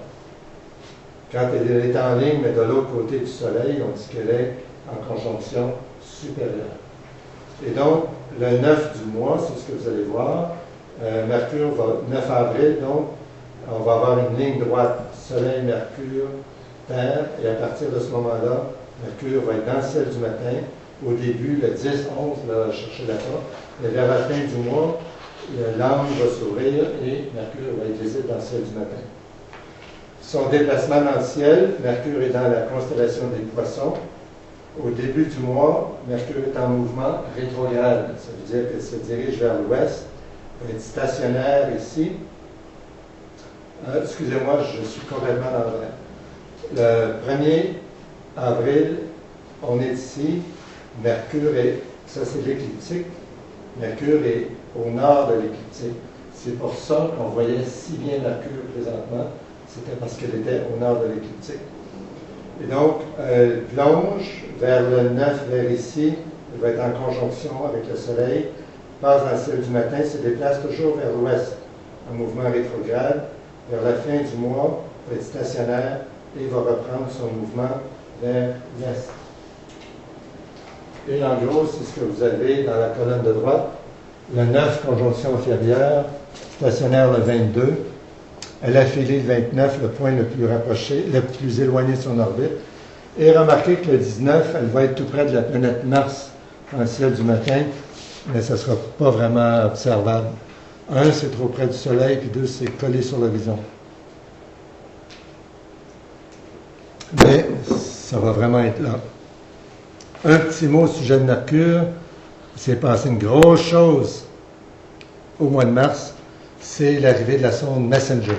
Quand elle est en ligne, mais de l'autre côté du Soleil, on dit qu'elle est en conjonction supérieure. Et donc, le 9 du mois, c'est ce que vous allez voir, Mercure va, 9 avril, donc, on va avoir une ligne droite, Soleil, Mercure, Terre, et à partir de ce moment-là, Mercure va être dans le ciel du matin. Au début, le 10, 11, là, chercher la porte, et vers la fin du mois, l'ange va s'ouvrir et Mercure va être visible dans le ciel du matin. Son déplacement dans le ciel, Mercure est dans la constellation des Poissons. Au début du mois, Mercure est en mouvement rétrograde. Ça veut dire qu'elle se dirige vers l'ouest, va être stationnaire ici. Excusez-moi, je suis complètement dans le vrai. Le 1er avril, on est ici. Mercure est, ça c'est l'écliptique. Mercure est au nord de l'écliptique. C'est pour ça qu'on voyait si bien Mercure présentement. C'était parce qu'elle était au nord de l'écliptique. Et donc, elle plonge vers le 9, vers ici. Elle va être en conjonction avec le Soleil. Passe dans le ciel du matin, se déplace toujours vers l'ouest, en mouvement rétrograde. Vers la fin du mois, va être stationnaire et va reprendre son mouvement vers l'est. Et en gros, c'est ce que vous avez dans la colonne de droite. Le 9, conjonction inférieure, stationnaire le 22. Elle a filé le 29, le point le plus rapproché, le plus éloigné de son orbite. Et remarquez que le 19, elle va être tout près de la planète Mars dans le ciel du matin, mais ça ne sera pas vraiment observable. 1, c'est trop près du Soleil, puis 2, c'est collé sur l'horizon. Mais ça va vraiment être là. Un petit mot au sujet de Mercure. Il s'est passé une grosse chose au mois de mars, c'est l'arrivée de la sonde Messenger.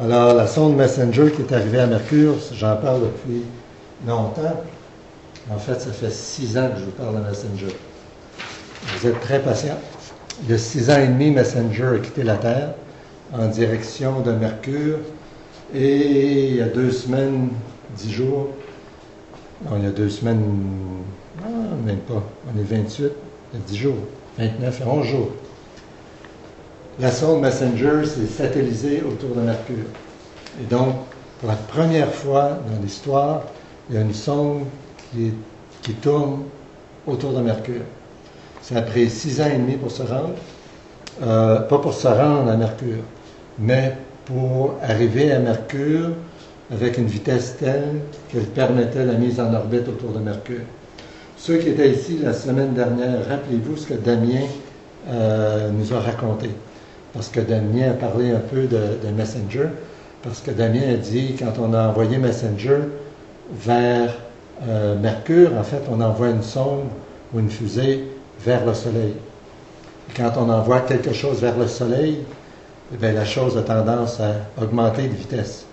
Alors, la sonde Messenger qui est arrivée à Mercure, j'en parle depuis longtemps. En fait, ça fait 6 ans que je vous parle de Messenger. Vous êtes très patient. Il y a 6 ans et demi, Messenger a quitté la Terre en direction de Mercure. Et il y a 2 semaines, 10 jours, non, il y a 2 semaines, non, même pas, on est 28, il y a 10 jours, 29 et 11 jours. La sonde Messenger s'est satellisée autour de Mercure. Et donc, pour la première fois dans l'histoire, il y a une sonde qui tourne autour de Mercure. Ça a pris 6 ans et demi pour se rendre, pas pour se rendre à Mercure, mais pour arriver à Mercure avec une vitesse telle qu'elle permettait la mise en orbite autour de Mercure. Ceux qui étaient ici la semaine dernière, rappelez-vous ce que Damien nous a raconté. Parce que Damien a parlé un peu de Messenger, parce que Damien a dit, quand on a envoyé Messenger vers Mercure, en fait, on envoie une sonde ou une fusée vers le Soleil. Et quand on envoie quelque chose vers le Soleil, eh bien, la chose a tendance à augmenter de vitesse.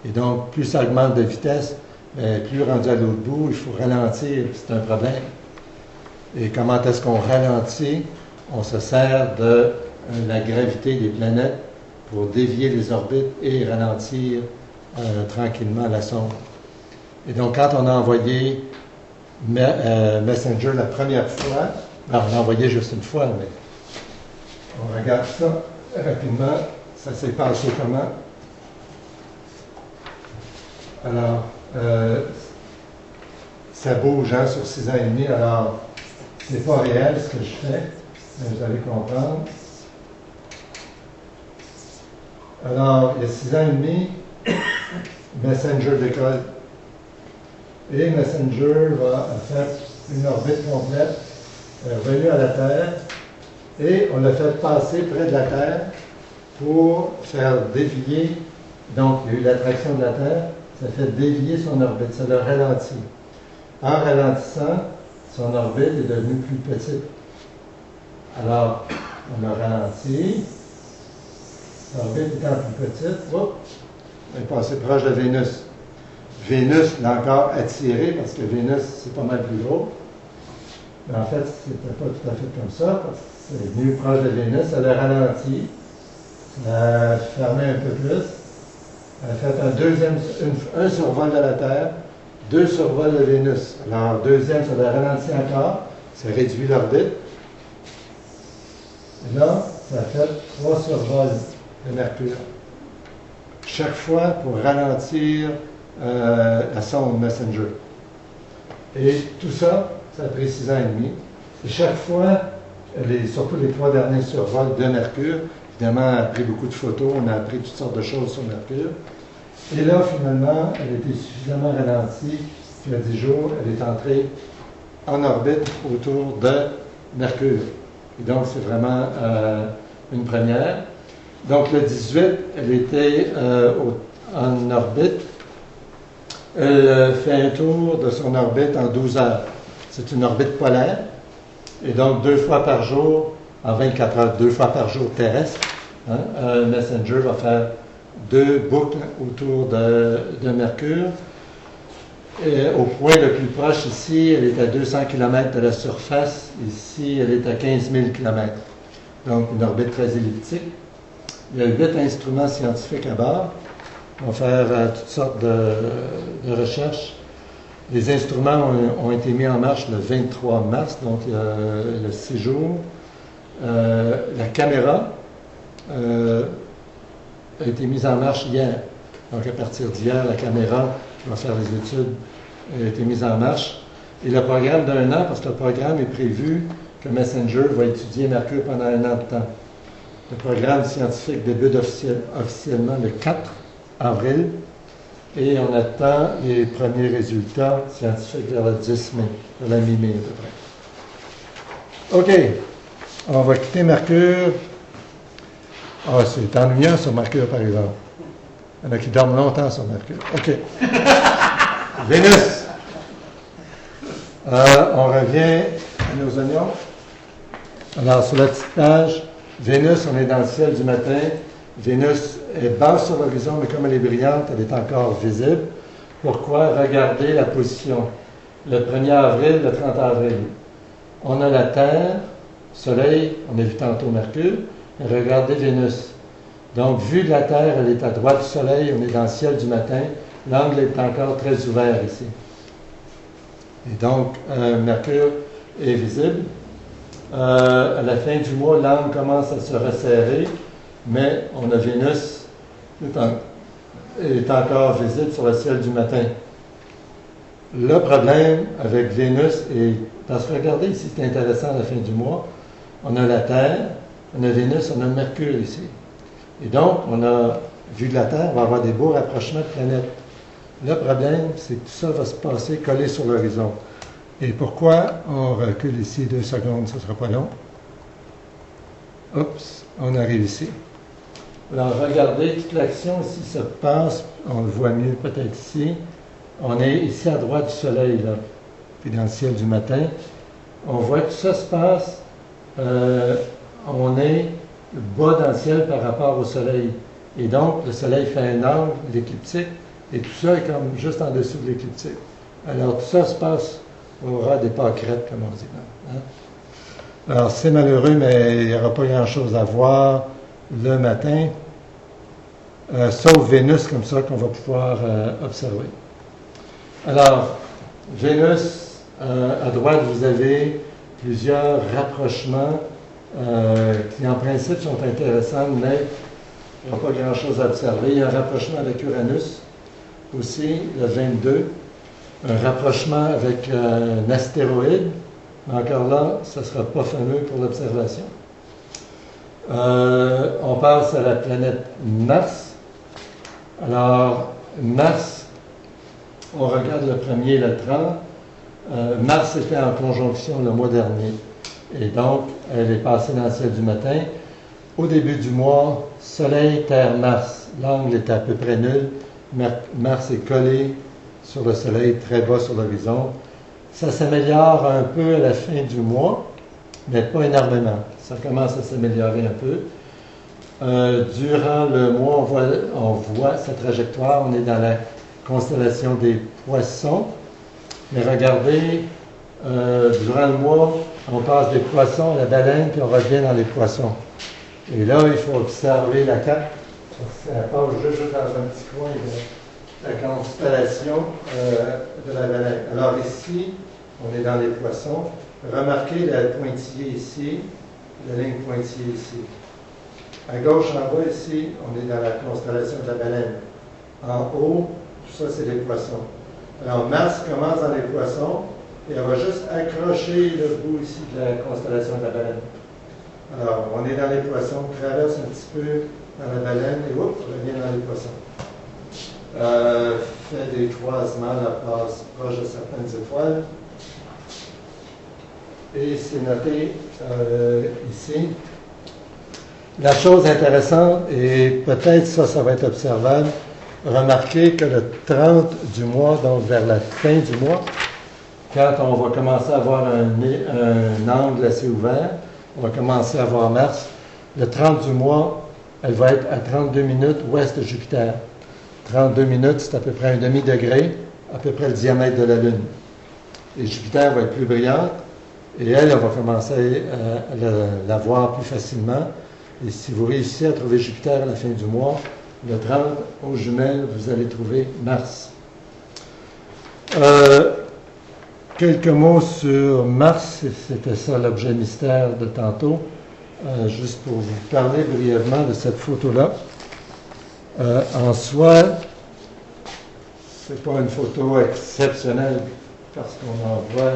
Et donc, plus ça augmente de vitesse, plus rendu à l'autre bout, il faut ralentir, c'est un problème. Et comment est-ce qu'on ralentit? On se sert de la gravité des planètes pour dévier les orbites et ralentir tranquillement la sonde. Et donc, quand on a envoyé Messenger la première fois, alors on l'a envoyé juste une fois, mais on regarde ça rapidement. Ça s'est passé comment? Alors, ça bouge hein, sur 6 ans et demi, alors c'est pas réel ce que je fais, mais vous allez comprendre. Alors, il y a 6 ans et demi, Messenger décolle. Et Messenger va faire une orbite complète, revenu à la Terre, et on l'a fait passer près de la Terre pour faire dévier, donc il y a eu l'attraction de la Terre, ça fait dévier son orbite, ça le ralentit. En ralentissant, son orbite est devenue plus petite. Alors, on a ralenti, L'orbite étant plus petite, hop, elle est passée proche de Vénus. Vénus l'a encore attirée parce que Vénus, c'est pas mal plus gros. Mais en fait, c'était pas tout à fait comme ça, parce que c'est venu proche de Vénus, elle a ralenti, elle a fermé un peu plus, elle a fait un survol de la Terre, 2 survols de Vénus. Alors, deuxième, ça a ralenti encore, ça réduit l'orbite. Et là, ça a fait 3 survols de Mercure. Chaque fois pour ralentir la sonde Messenger. Et tout ça, ça a pris 6 ans et demi. Et chaque fois, surtout les 3 derniers survols de Mercure, évidemment, on a pris beaucoup de photos, on a appris toutes sortes de choses sur Mercure. Et là, finalement, elle était suffisamment ralentie qu'il y a 10 jours, elle est entrée en orbite autour de Mercure. Et donc, c'est vraiment une première. Donc, le 18, elle était en orbite. Elle fait un tour de son orbite en 12 heures. C'est une orbite polaire. Et donc, 2 fois par jour, en 24 heures, 2 fois par jour terrestre, Messenger va faire 2 boucles autour de Mercure. Et au point le plus proche, ici, elle est à 200 km de la surface. Ici, elle est à 15 000 km. Donc, une orbite très elliptique. Il y a 8 instruments scientifiques à bord. On va faire toutes sortes de recherches. Les instruments ont été mis en marche le 23 mars, donc il y a 6 jours. La caméra a été mise en marche hier. Donc, à partir d'hier, la caméra qui va faire les études a été mise en marche. Et le programme d'1 an, parce que le programme est prévu que Messenger va étudier Mercure pendant 1 an de temps. Le programme scientifique débute officiellement le 4 avril et on attend les premiers résultats scientifiques vers le 10 mai, vers la mi-mai à peu près. OK, on va quitter Mercure. Ah, c'est ennuyant sur Mercure, par exemple. Il y en a qui dorment longtemps sur Mercure. OK. Vénus. On revient à nos oignons. Alors, sur la petite page, Vénus, on est dans le ciel du matin. Vénus est basse sur l'horizon, mais comme elle est brillante, elle est encore visible. Pourquoi? Regardez la position. Le 1er avril, le 30 avril. On a la Terre, Soleil, on a vu tantôt Mercure, et regardez Vénus. Donc, vue de la Terre, elle est à droite du Soleil, on est dans le ciel du matin. L'angle est encore très ouvert ici. Et donc, Mercure est visible. À la fin du mois, l'angle commence à se resserrer, mais on a Vénus est encore visible sur le ciel du matin. Le problème avec Vénus est, parce que regardez ici, c'est intéressant à la fin du mois, on a la Terre, on a Vénus, on a le Mercure ici. Et donc, on a, vu de la Terre, on va avoir des beaux rapprochements de planètes. Le problème, c'est que tout ça va se passer collé sur l'horizon. Et pourquoi on recule ici 2 secondes, ça ne sera pas long. Oups, on arrive ici. Alors, regardez, toute l'action ici se passe, on le voit mieux peut-être ici. On est ici à droite du Soleil, là, puis dans le ciel du matin. On voit que tout ça se passe, on est bas dans le ciel par rapport au Soleil. Et donc, le Soleil fait un angle, l'écliptique, et tout ça est comme juste en dessous de l'écliptique. Alors, tout ça se passe au ras des pâquerettes, comme on dit. Hein? Alors, c'est malheureux, mais il n'y aura pas grand-chose à voir le matin, sauf Vénus, comme ça, qu'on va pouvoir observer. Alors, Vénus, à droite, vous avez plusieurs rapprochements qui, en principe, sont intéressants, mais il n'y aura pas grand-chose à observer. Il y a un rapprochement avec Uranus, aussi, le 22. Un rapprochement avec un astéroïde. Encore là, ce ne sera pas fameux pour l'observation. On passe à la planète Mars. Alors, Mars, on regarde le 1er et le 30. Mars était en conjonction le mois dernier. Et donc, elle est passée dans le ciel du matin. Au début du mois, Soleil, Terre, Mars. L'angle est à peu près nul. Mars est collé sur le Soleil, très bas sur l'horizon. Ça s'améliore un peu à la fin du mois, mais pas énormément. Ça commence à s'améliorer un peu. Durant le mois, on voit sa trajectoire. On est dans la constellation des Poissons. Mais regardez, durant le mois, on passe des Poissons à la Baleine, puis on revient dans les Poissons. Et là, il faut observer la carte. Ça passe juste dans un petit coin de la constellation de la Baleine. Alors ici, on est dans les Poissons. Remarquez la pointillée ici, la ligne pointillée ici. À gauche, en bas, ici, on est dans la constellation de la Baleine. En haut, tout ça, c'est les Poissons. Alors, Mars commence dans les Poissons et on va juste accrocher le bout ici de la constellation de la Baleine. Alors, on est dans les Poissons, on traverse un petit peu dans la Baleine et hop, on revient dans les Poissons. Fait des croisements, la passe proche de certaines étoiles. Et c'est noté ici. La chose intéressante, et peut-être ça va être observable, remarquez que le 30 du mois, donc vers la fin du mois, quand on va commencer à avoir un angle assez ouvert, on va commencer à voir Mars, le 30 du mois, elle va être à 32 minutes ouest de Jupiter. 32 minutes, c'est à peu près un demi-degré, à peu près le diamètre de la Lune. Et Jupiter va être plus brillante, et elle va commencer à la voir plus facilement. Et si vous réussissez à trouver Jupiter à la fin du mois, le 30, aux jumelles, vous allez trouver Mars. Quelques mots sur Mars, c'était ça l'objet mystère de tantôt. Juste pour vous parler brièvement de cette photo-là. En soi, c'est pas une photo exceptionnelle parce qu'on en voit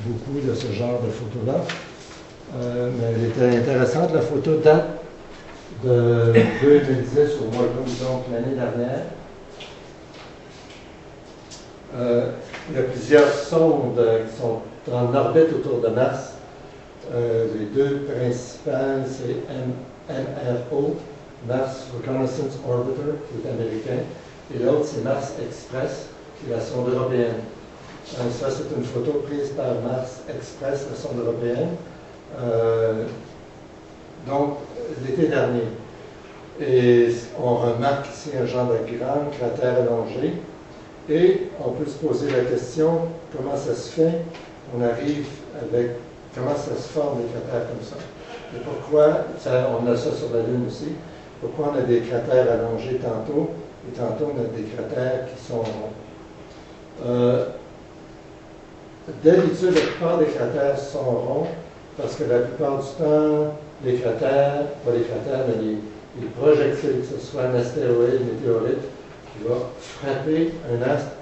beaucoup de ce genre de photos-là. Mais elle était intéressante. La photo date de 2010 au mois d'août, donc l'année dernière. Il y a plusieurs sondes qui sont en orbite autour de Mars. Les deux principales, c'est MRO, Mars Reconnaissance Orbiter, qui est américain, et l'autre, c'est Mars Express, qui est la sonde européenne. Ça, c'est une photo prise par Mars Express, la sonde européenne, donc l'été dernier. Et on remarque ici un genre de grand cratère allongé. Et on peut se poser la question, comment ça se fait qu'on arrive avec, comment ça se forme des cratères comme ça? Et pourquoi, on a ça sur la Lune aussi, pourquoi on a des cratères allongés tantôt, et tantôt on a des cratères qui sont ronds? D'habitude, la plupart des cratères sont ronds, parce que la plupart du temps, les cratères, pas les cratères, mais les projectiles, que ce soit un astéroïde, météorite, qui va frapper un astre,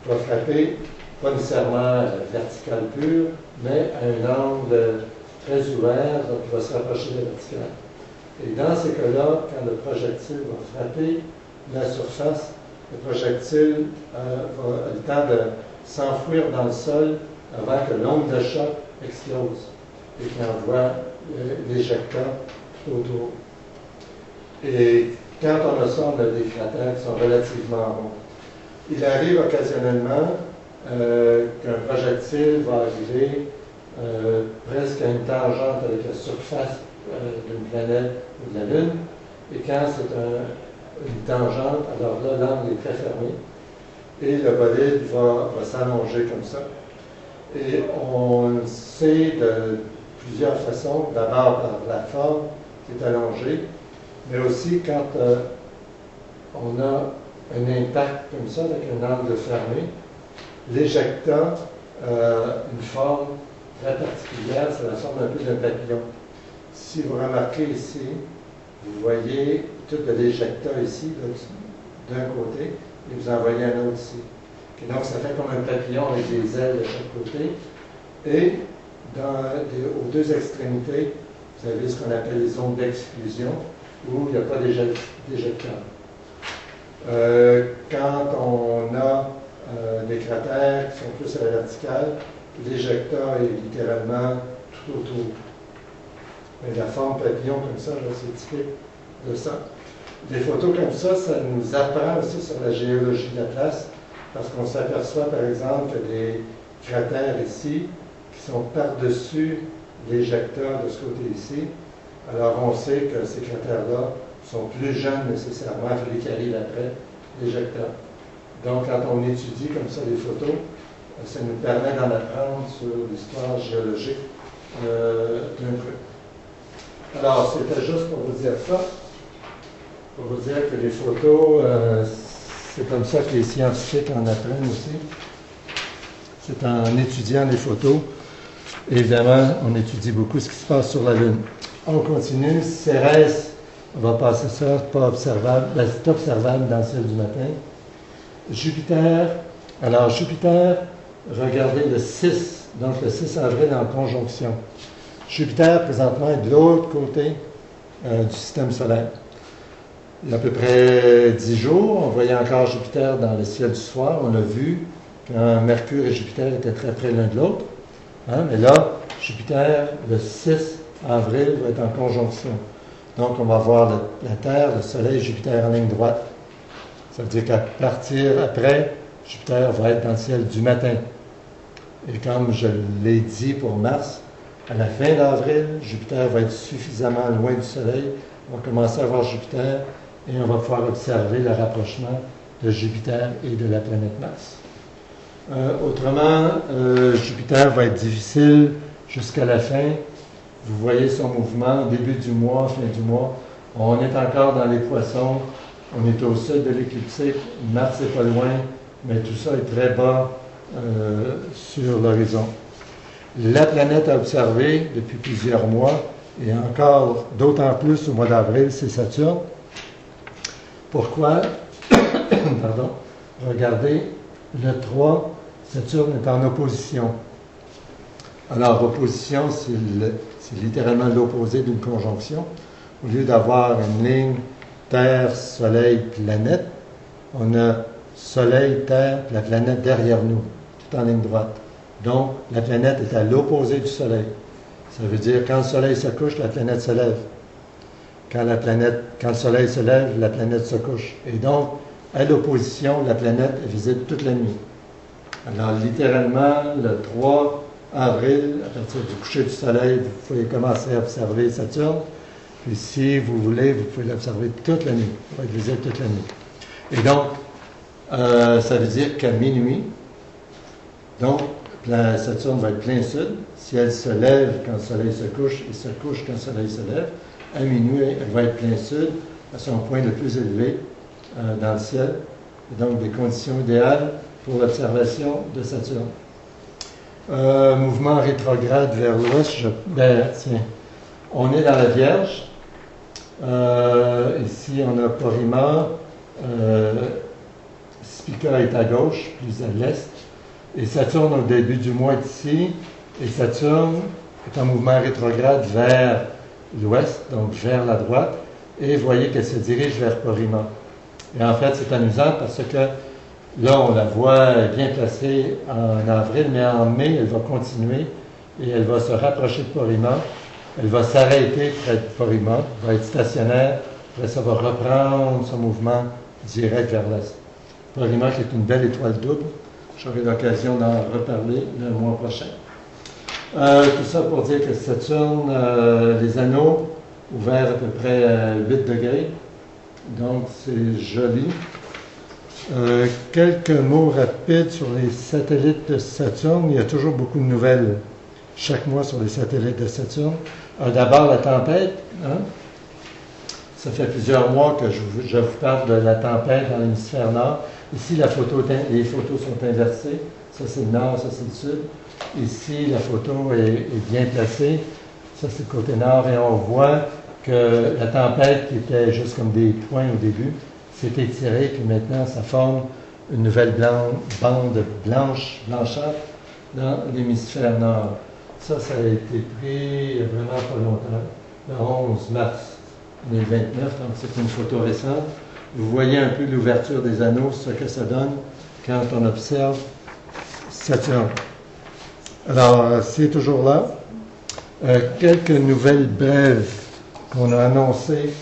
va frapper pas nécessairement vertical pur, mais à un angle très ouvert, donc il va se rapprocher de la verticale. Et dans ces cas-là, quand le projectile va frapper la surface, le projectile a le temps de s'enfouir dans le sol avant que l'onde de choc explose et qu'il envoie l'éjecteur tout autour. Et quand on a ça, on a des cratères qui sont relativement ronds. Il arrive occasionnellement qu'un projectile va arriver presque à une tangente avec la surface d'une planète ou de la Lune. Et quand c'est une tangente, alors là, l'angle est très fermé. Et le bolide va s'allonger comme ça. Et on le sait de plusieurs façons. D'abord par la forme qui est allongée, mais aussi quand on a un impact comme ça, avec un angle fermé, l'éjecta a une forme très particulière, c'est la forme un peu d'un papillon. Si vous remarquez ici, vous voyez tout de l'éjecta ici, d'un côté, et vous en voyez un autre ici. Et donc ça fait comme un papillon avec des ailes de chaque côté. Et aux deux extrémités, vous avez ce qu'on appelle les zones d'exclusion, où il n'y a pas d'éjecteur. Quand on a des cratères qui sont plus à la verticale, l'éjecteur est littéralement tout autour. Mais la forme papillon comme ça, c'est typique de ça. Des photos comme ça nous apprend aussi sur la géologie de la place, parce qu'on s'aperçoit par exemple que des cratères ici, qui sont par-dessus l'éjecteur de ce côté ici, Alors, on sait que ces cratères-là sont plus jeunes nécessairement que les qui arrivent après l'éjecta. Donc, quand on étudie comme ça les photos, ça nous permet d'en apprendre sur l'histoire géologique d'un truc. Alors, c'était juste pour vous dire ça, pour vous dire que les photos, c'est comme ça que les scientifiques en apprennent aussi. C'est en étudiant les photos. Évidemment, on étudie beaucoup ce qui se passe sur la Lune. On continue. Cérès, on va passer ça, pas observable. Ben, c'est observable dans le ciel du matin. Jupiter. Alors, Jupiter, regardez le 6, donc le 6 avril en conjonction. Jupiter, présentement, est de l'autre côté du système solaire. Il y a à peu près 10 jours, on voyait encore Jupiter dans le ciel du soir. On l'a vu quand Mercure et Jupiter étaient très près l'un de l'autre. Hein? Mais là, Jupiter, le 6 avril, va être en conjonction. Donc, on va voir la Terre, le Soleil, Jupiter en ligne droite. Ça veut dire qu'à partir après, Jupiter va être dans le ciel du matin. Et comme je l'ai dit pour Mars, à la fin d'avril, Jupiter va être suffisamment loin du Soleil. On va commencer à voir Jupiter et on va pouvoir observer le rapprochement de Jupiter et de la planète Mars. Autrement, Jupiter va être difficile jusqu'à la fin. Vous voyez son mouvement, début du mois, fin du mois. On est encore dans les poissons. On est au seuil de l'écliptique. Mars n'est pas loin, mais tout ça est très bas sur l'horizon. La planète à observer depuis plusieurs mois, et encore d'autant plus au mois d'avril, c'est Saturne. Pourquoi? Pardon. Regardez, le 3, Saturne est en opposition. Alors, opposition, c'est littéralement l'opposé d'une conjonction. Au lieu d'avoir une ligne Terre, Soleil, planète, on a Soleil, Terre, la planète derrière nous, tout en ligne droite. Donc, la planète est à l'opposé du Soleil. Ça veut dire quand le Soleil se couche, la planète se lève. Quand le Soleil se lève, la planète se couche. Et donc, à l'opposition, la planète est visible toute la nuit. Alors, littéralement, le 3 avril, à partir du coucher du Soleil, vous pouvez commencer à observer Saturne. Puis, si vous voulez, vous pouvez l'observer toute la nuit. Il va être visible toute la nuit. Et donc, ça veut dire qu'à minuit, donc, la Saturne va être plein sud. Si elle se lève quand le Soleil se couche et se couche quand le Soleil se lève, à minuit, elle va être plein sud, à son point le plus élevé dans le ciel. Et donc, des conditions idéales pour l'observation de Saturne. Mouvement rétrograde vers l'ouest. Tiens, on est dans la Vierge. Ici, on a Porrima. Spica est à gauche, plus à l'est. Et Saturne, au début du mois, est ici. Et Saturne est en mouvement rétrograde vers l'ouest, donc vers la droite. Et vous voyez qu'elle se dirige vers Porrima. Et en fait, c'est amusant parce que là, on la voit bien placée en avril, mais en mai, elle va continuer et elle va se rapprocher de Porrima. Elle va s'arrêter près de Porrima, va être stationnaire, après ça va reprendre son mouvement direct vers l'est. Porrima, qui est une belle étoile double. J'aurai l'occasion d'en reparler le mois prochain. Tout ça pour dire que Saturne, les anneaux, ouverts à peu près à 8 degrés. Donc, c'est joli. Quelques mots rapides sur les satellites de Saturne. Il y a toujours beaucoup de nouvelles chaque mois sur les satellites de Saturne. D'abord, la tempête. Hein? Ça fait plusieurs mois que je vous parle de la tempête dans l'hémisphère nord. Ici, les photos sont inversées. Ça, c'est le nord, ça, c'est le sud. Ici, la photo est bien placée. Ça, c'est le côté nord. Et on voit que la tempête, qui était juste comme des points au début, s'est étirée. Puis maintenant, ça forme une nouvelle bande blanchâtre dans l'hémisphère nord. Ça a été pris il n'y a vraiment pas longtemps, le 11 mars 2029. Donc, c'est une photo récente. Vous voyez un peu l'ouverture des anneaux, ce que ça donne quand on observe Saturne. Alors, c'est toujours là. Quelques nouvelles brèves qu'on a annoncées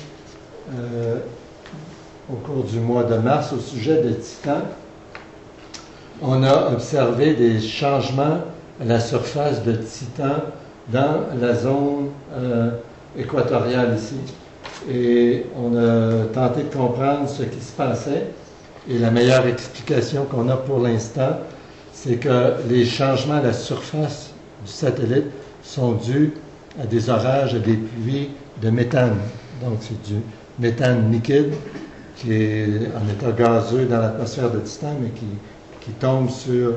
au cours du mois de mars au sujet de Titan. On a observé des changements à la surface de Titan dans la zone équatoriale ici. Et on a tenté de comprendre ce qui se passait. Et la meilleure explication qu'on a pour l'instant, c'est que les changements à la surface du satellite sont dus à des orages et des pluies de méthane. Donc, c'est du méthane liquide qui est en état gazeux dans l'atmosphère de Titan, mais qui tombe sur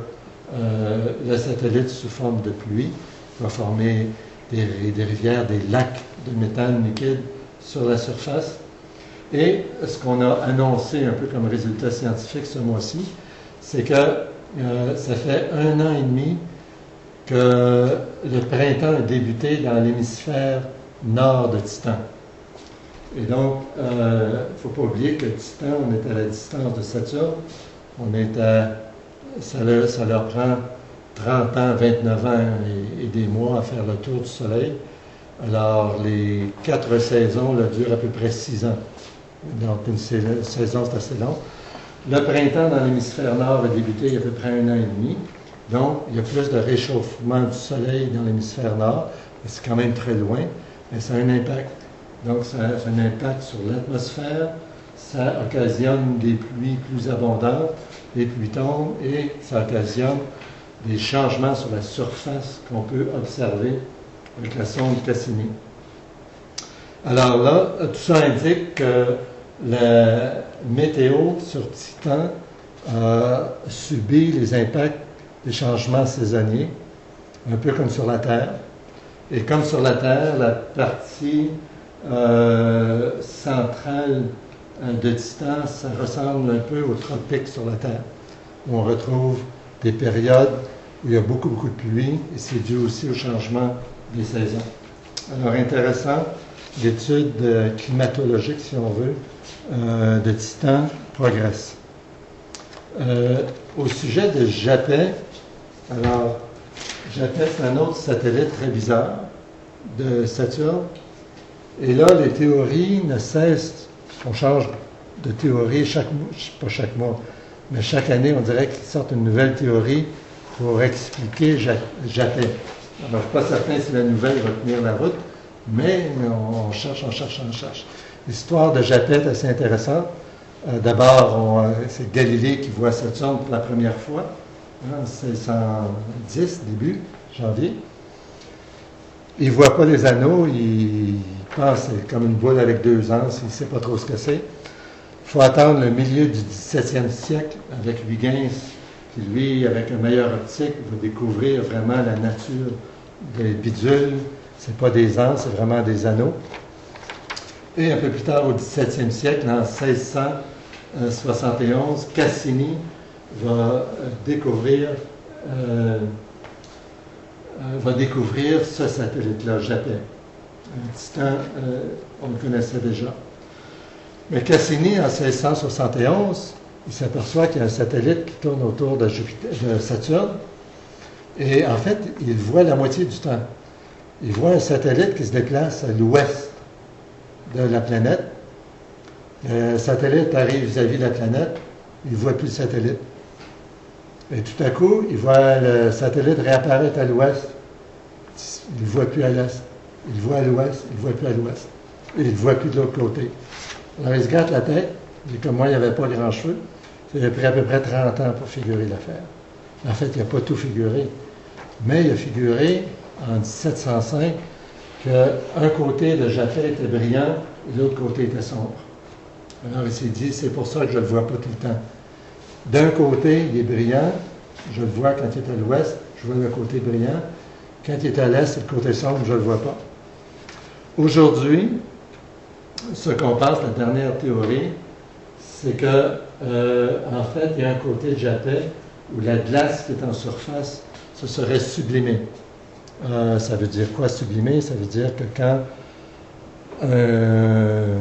le satellite sous forme de pluie, qui va former des rivières, des lacs de méthane liquide sur la surface. Et ce qu'on a annoncé un peu comme résultat scientifique ce mois-ci, c'est que ça fait 1 an et demi que le printemps a débuté dans l'hémisphère nord de Titan. Et donc, il ne faut pas oublier que Titan, on est à la distance de Saturne. Ça leur prend 30 ans, 29 ans et des mois à faire le tour du Soleil. Alors, les 4 saisons là, durent à peu près 6 ans. Donc, une saison, c'est assez long. Le printemps dans l'hémisphère nord a débuté il y a à peu près 1 an et demi. Donc, il y a plus de réchauffement du Soleil dans l'hémisphère nord. C'est quand même très loin, mais ça a un impact. Donc, ça a un impact sur l'atmosphère. Ça occasionne des pluies plus abondantes. Les pluies tombent et ça occasionne des changements sur la surface qu'on peut observer avec la sonde Cassini. Alors là, tout ça indique que la météo sur Titan a subi les impacts des changements saisonniers, un peu comme sur la Terre. Et comme sur la Terre, la partie centrale de Titan, ça ressemble un peu aux tropiques sur la Terre, où on retrouve des périodes où il y a beaucoup de pluie, et c'est dû aussi au changement des saisons. Alors, intéressant, l'étude climatologique, si on veut, de Titan progresse. Au sujet de Japet, alors, Japet, c'est un autre satellite très bizarre de Saturne. Et là, les théories ne cessent. On change de théorie pas chaque mois, mais chaque année, on dirait qu'ils sortent une nouvelle théorie pour expliquer Japet. Alors, je ne suis pas certain si la nouvelle va tenir la route, mais on cherche. L'histoire de Japet est assez intéressante. D'abord, c'est Galilée qui voit Saturne pour la première fois, en 1610, début janvier. Il ne voit pas les anneaux, il pense que c'est comme une boule avec 2 anses, il ne sait pas trop ce que c'est. Il faut attendre le milieu du 17e siècle avec Huygens, qui lui, avec un meilleur optique, va découvrir vraiment la nature des bidules. Ce n'est pas des anses, c'est vraiment des anneaux. Et un peu plus tard, au 17e siècle, en 1671, Cassini va découvrir ce satellite-là, Japet. Titan, on le connaissait déjà. Mais Cassini, en 1671, il s'aperçoit qu'il y a un satellite qui tourne autour de Saturne. Et en fait, il voit la moitié du temps. Il voit un satellite qui se déplace à l'ouest de la planète. Le satellite arrive vis-à-vis de la planète, il ne voit plus le satellite. Et tout à coup, il voit le satellite réapparaître à l'ouest. Il ne voit plus à l'est. Il voit à l'ouest, il ne voit plus à l'ouest. Et il ne voit plus de l'autre côté. Alors, il se gratte la tête. Et comme moi, il n'y avait pas grand cheveux. Il a pris à peu près 30 ans pour figurer l'affaire. En fait, il n'a pas tout figuré. Mais il a figuré, en 1705, qu'un côté de Japet était brillant et l'autre côté était sombre. Alors, il s'est dit, c'est pour ça que je ne le vois pas tout le temps. D'un côté, il est brillant. Je le vois quand il est à l'ouest. Je vois le côté brillant. Quand il est à l'est, c'est le côté sombre, je ne le vois pas. Aujourd'hui, ce qu'on pense, la dernière théorie, c'est que, en fait, il y a un côté de Japet où la glace qui est en surface se serait sublimée. Ça veut dire quoi, sublimer? Ça veut dire que quand un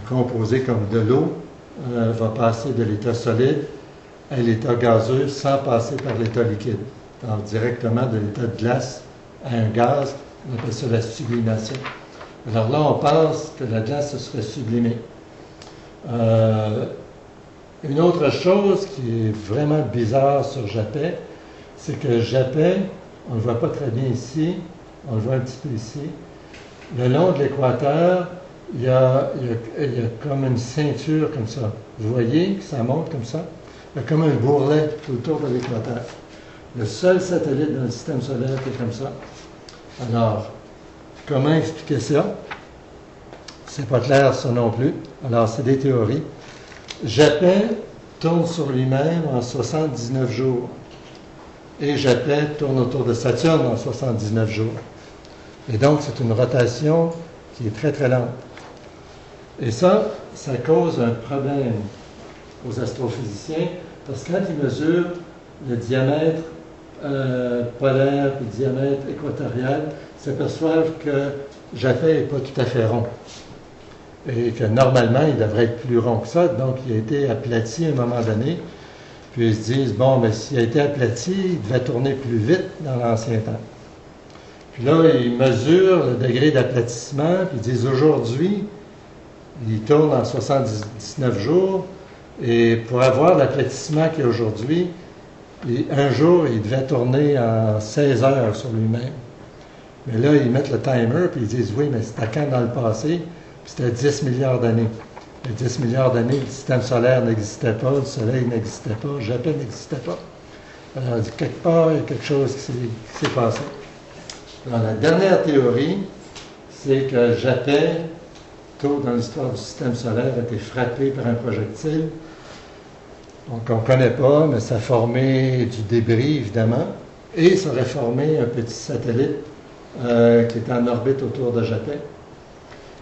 composé comme de l'eau va passer de l'état solide à l'état gazeux sans passer par l'état liquide. Donc, directement de l'état de glace à un gaz, on appelle ça la sublimation. Alors là, on pense que la glace se serait sublimée. Une autre chose qui est vraiment bizarre sur Japet, c'est que Japet, on ne le voit pas très bien ici, on le voit un petit peu ici, Le long de l'équateur, il y a comme une ceinture comme ça. Vous voyez que ça monte comme ça? Il y a comme un bourrelet tout autour de l'équateur. Le seul satellite dans le système solaire qui est comme ça. Alors, comment expliquer ça? C'est pas clair ça non plus. Alors, c'est des théories. Japet tourne sur lui-même en 79 jours. Et Japet tourne autour de Saturne en 79 jours. Et donc, c'est une rotation qui est très, très lente. Et ça cause un problème aux astrophysiciens, parce que quand ils mesurent le diamètre polaire et le diamètre équatorial, ils s'aperçoivent que Japet n'est pas tout à fait rond. Et que normalement, il devrait être plus rond que ça, donc il a été aplati à un moment donné. Puis ils se disent, bon, mais s'il a été aplati, il devait tourner plus vite dans l'ancien temps. Puis là, ils mesurent le degré d'aplatissement, puis ils disent, aujourd'hui, il tourne en 79 jours, et pour avoir l'aplatissement qu'il y a aujourd'hui, un jour, il devait tourner en 16 heures sur lui-même. Mais là, ils mettent le timer, puis ils disent, oui, mais c'était quand dans le passé? Puis c'était 10 milliards d'années. Il y a 10 milliards d'années, le système solaire n'existait pas, le Soleil n'existait pas, Japet n'existait pas. Alors, quelque part, il y a quelque chose qui s'est passé. Alors, la dernière théorie, c'est que Japet, tôt dans l'histoire du système solaire, a été frappé par un projectile. Donc, on ne connaît pas, mais ça a formé du débris, évidemment, et ça aurait formé un petit satellite qui était en orbite autour de Japet.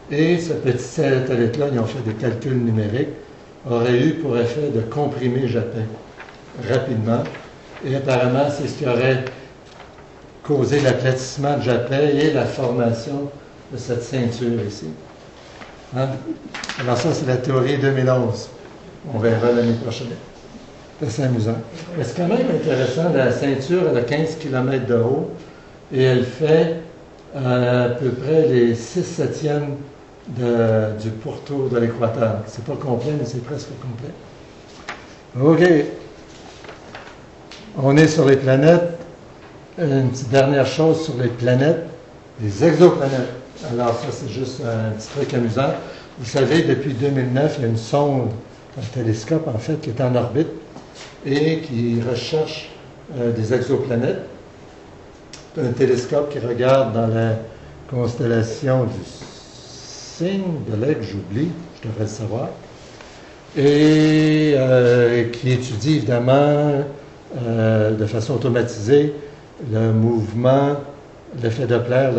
Et ce petit satellite-là, ils ont fait des calculs numériques, aurait eu pour effet de comprimer Japet rapidement. Et apparemment, c'est ce qui aurait causé l'aplatissement de Japet et la formation de cette ceinture ici. Hein? Alors ça, c'est la théorie 2011. On verra l'année prochaine. C'est assez amusant. Mais c'est quand même intéressant, la ceinture, elle a 15 km de haut et elle fait à peu près les 6/7 du pourtour de l'équateur. C'est pas complet, mais c'est presque complet. OK. On est sur les planètes. Une petite dernière chose sur les planètes, les exoplanètes. Alors ça, c'est juste un petit truc amusant. Vous savez, depuis 2009, il y a une sonde, un télescope en fait, qui est en orbite et qui recherche des exoplanètes. Un télescope qui regarde dans la constellation du Cygne de l'Aigle, j'oublie, je devrais le savoir, et qui étudie évidemment de façon automatisée le mouvement, l'effet Doppler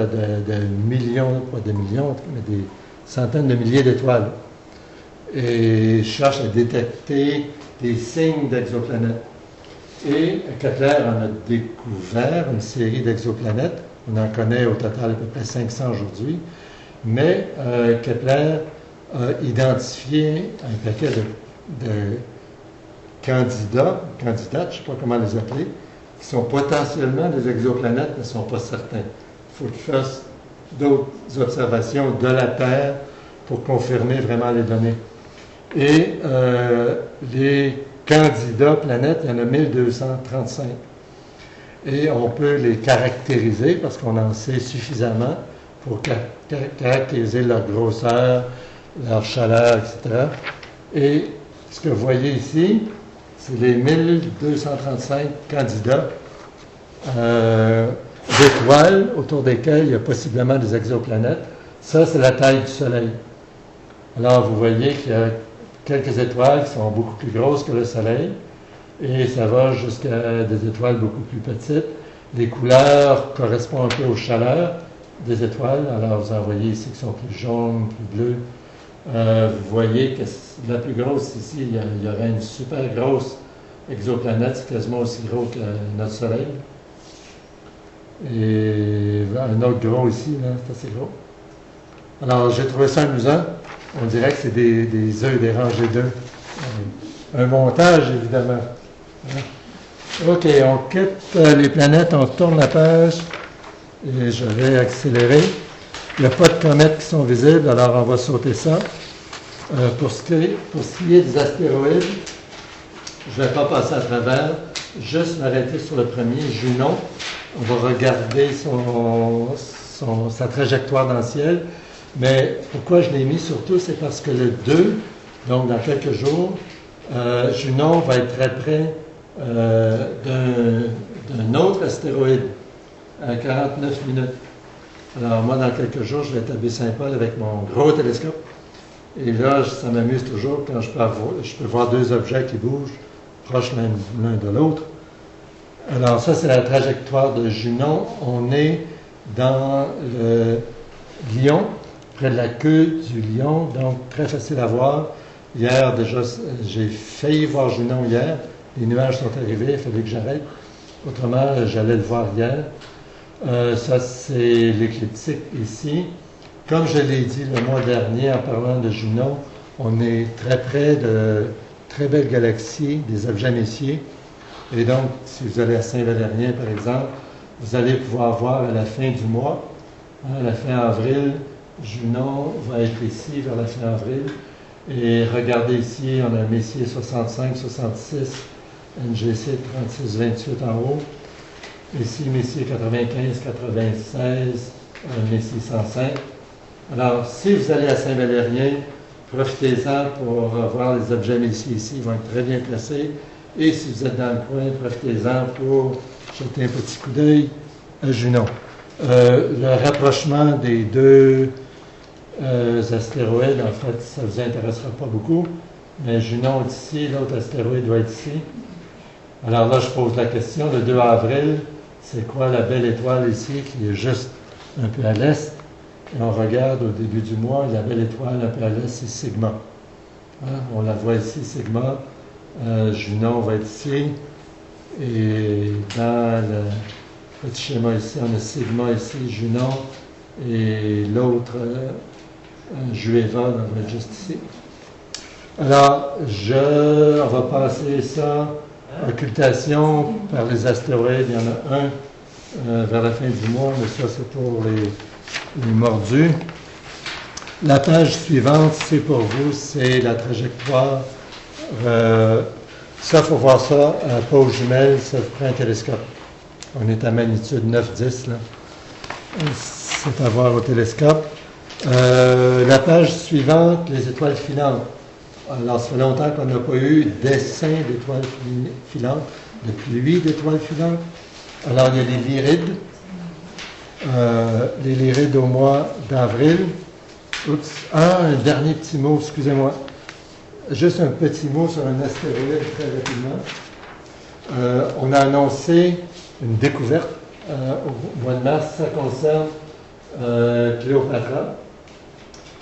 de millions, pas de millions, mais des centaines de milliers d'étoiles. Et cherche à détecter des signes d'exoplanètes. Et Kepler en a découvert une série d'exoplanètes. On en connaît au total à peu près 500 aujourd'hui. Mais Kepler a identifié un paquet de candidates, je ne sais pas comment les appeler, qui sont potentiellement des exoplanètes, mais ne sont pas certains. Il faut qu'ils fassent d'autres observations de la Terre pour confirmer vraiment les données. Et les candidats planètes, il y en a 1235. Et on peut les caractériser parce qu'on en sait suffisamment pour caractériser leur grosseur, leur chaleur, etc. Et ce que vous voyez ici, c'est les 1235 candidats d'étoiles autour desquelles il y a possiblement des exoplanètes. Ça, c'est la taille du Soleil. Alors, vous voyez qu'il y a quelques étoiles qui sont beaucoup plus grosses que le Soleil, et ça va jusqu'à des étoiles beaucoup plus petites. Les couleurs correspondent un peu aux chaleurs des étoiles. Alors, vous en voyez ici qui sont plus jaunes, plus bleus. Vous voyez que la plus grosse ici, il y aurait une super grosse exoplanète, c'est quasiment aussi gros que notre Soleil. Et un autre gros ici, là, c'est assez gros. Alors, j'ai trouvé ça amusant. On dirait que c'est des œufs, des rangées d'œufs. Un montage, évidemment. OK, on quitte les planètes, on tourne la page. Et je vais accélérer. Il n'y a pas de comètes qui sont visibles, alors on va sauter ça. Pour ce qui est des astéroïdes, je ne vais pas passer à travers, juste m'arrêter sur le premier, Junon. On va regarder sa trajectoire dans le ciel. Mais pourquoi je l'ai mis surtout, c'est parce que le 2, donc dans quelques jours, Junon va être très près d'un autre astéroïde à 49 minutes. Alors moi, dans quelques jours, je vais être à Baie-Saint-Paul avec mon gros télescope. Et là, ça m'amuse toujours quand je peux voir deux objets qui bougent proches l'un de l'autre. Alors ça, c'est la trajectoire de Junon. On est dans le Lion, près de la queue du Lion, donc très facile à voir. Hier, déjà, j'ai failli voir Junon hier. Les nuages sont arrivés, il fallait que j'arrête. Autrement, j'allais le voir hier. Ça, c'est l'écliptique ici. Comme je l'ai dit le mois dernier en parlant de Junon, on est très près de très belles galaxies, des objets messiers. Et donc, si vous allez à Saint-Valérien, par exemple, vous allez pouvoir voir à la fin du mois, à la fin avril, Junon va être ici vers la fin avril. Et regardez ici, on a Messier 65, 66, NGC 36, 28 en haut. Ici, Messier 95, 96, Messier 105. Alors, si vous allez à Saint-Valérien, profitez-en pour voir les objets Messier ici, ils vont être très bien placés. Et si vous êtes dans le coin, profitez-en pour jeter un petit coup d'œil à Junon. Le rapprochement des deux astéroïdes, en fait, ça ne vous intéressera pas beaucoup, mais Junon est ici, l'autre astéroïde doit être ici. Alors là, je pose la question, le 2 avril, c'est quoi la belle étoile ici qui est juste un peu à l'est? Et on regarde au début du mois, la belle étoile un peu à l'est, c'est Sigma. Hein? On la voit ici, Sigma. Junon va être ici. Et dans le petit schéma ici, on a Sigma ici, Junon. Et l'autre, Jueva, va être juste ici. Alors, on va passer ça. Occultation par les astéroïdes, il y en a un vers la fin du mois, mais ça c'est pour les mordus. La page suivante, c'est pour vous, c'est la trajectoire. Ça, il faut voir ça à pause jumelle, ça vous prend un télescope. On est à magnitude 9-10, là. C'est à voir au télescope. La page suivante, les étoiles filantes. Alors, ça fait longtemps qu'on n'a pas eu dessin d'étoiles filantes, de pluie d'étoiles filantes. Alors, il y a les lyrides au mois d'avril. Oups. Un dernier petit mot, excusez-moi. Juste un petit mot sur un astéroïde très rapidement. On a annoncé une découverte au mois de mars. Ça concerne Cléopatra.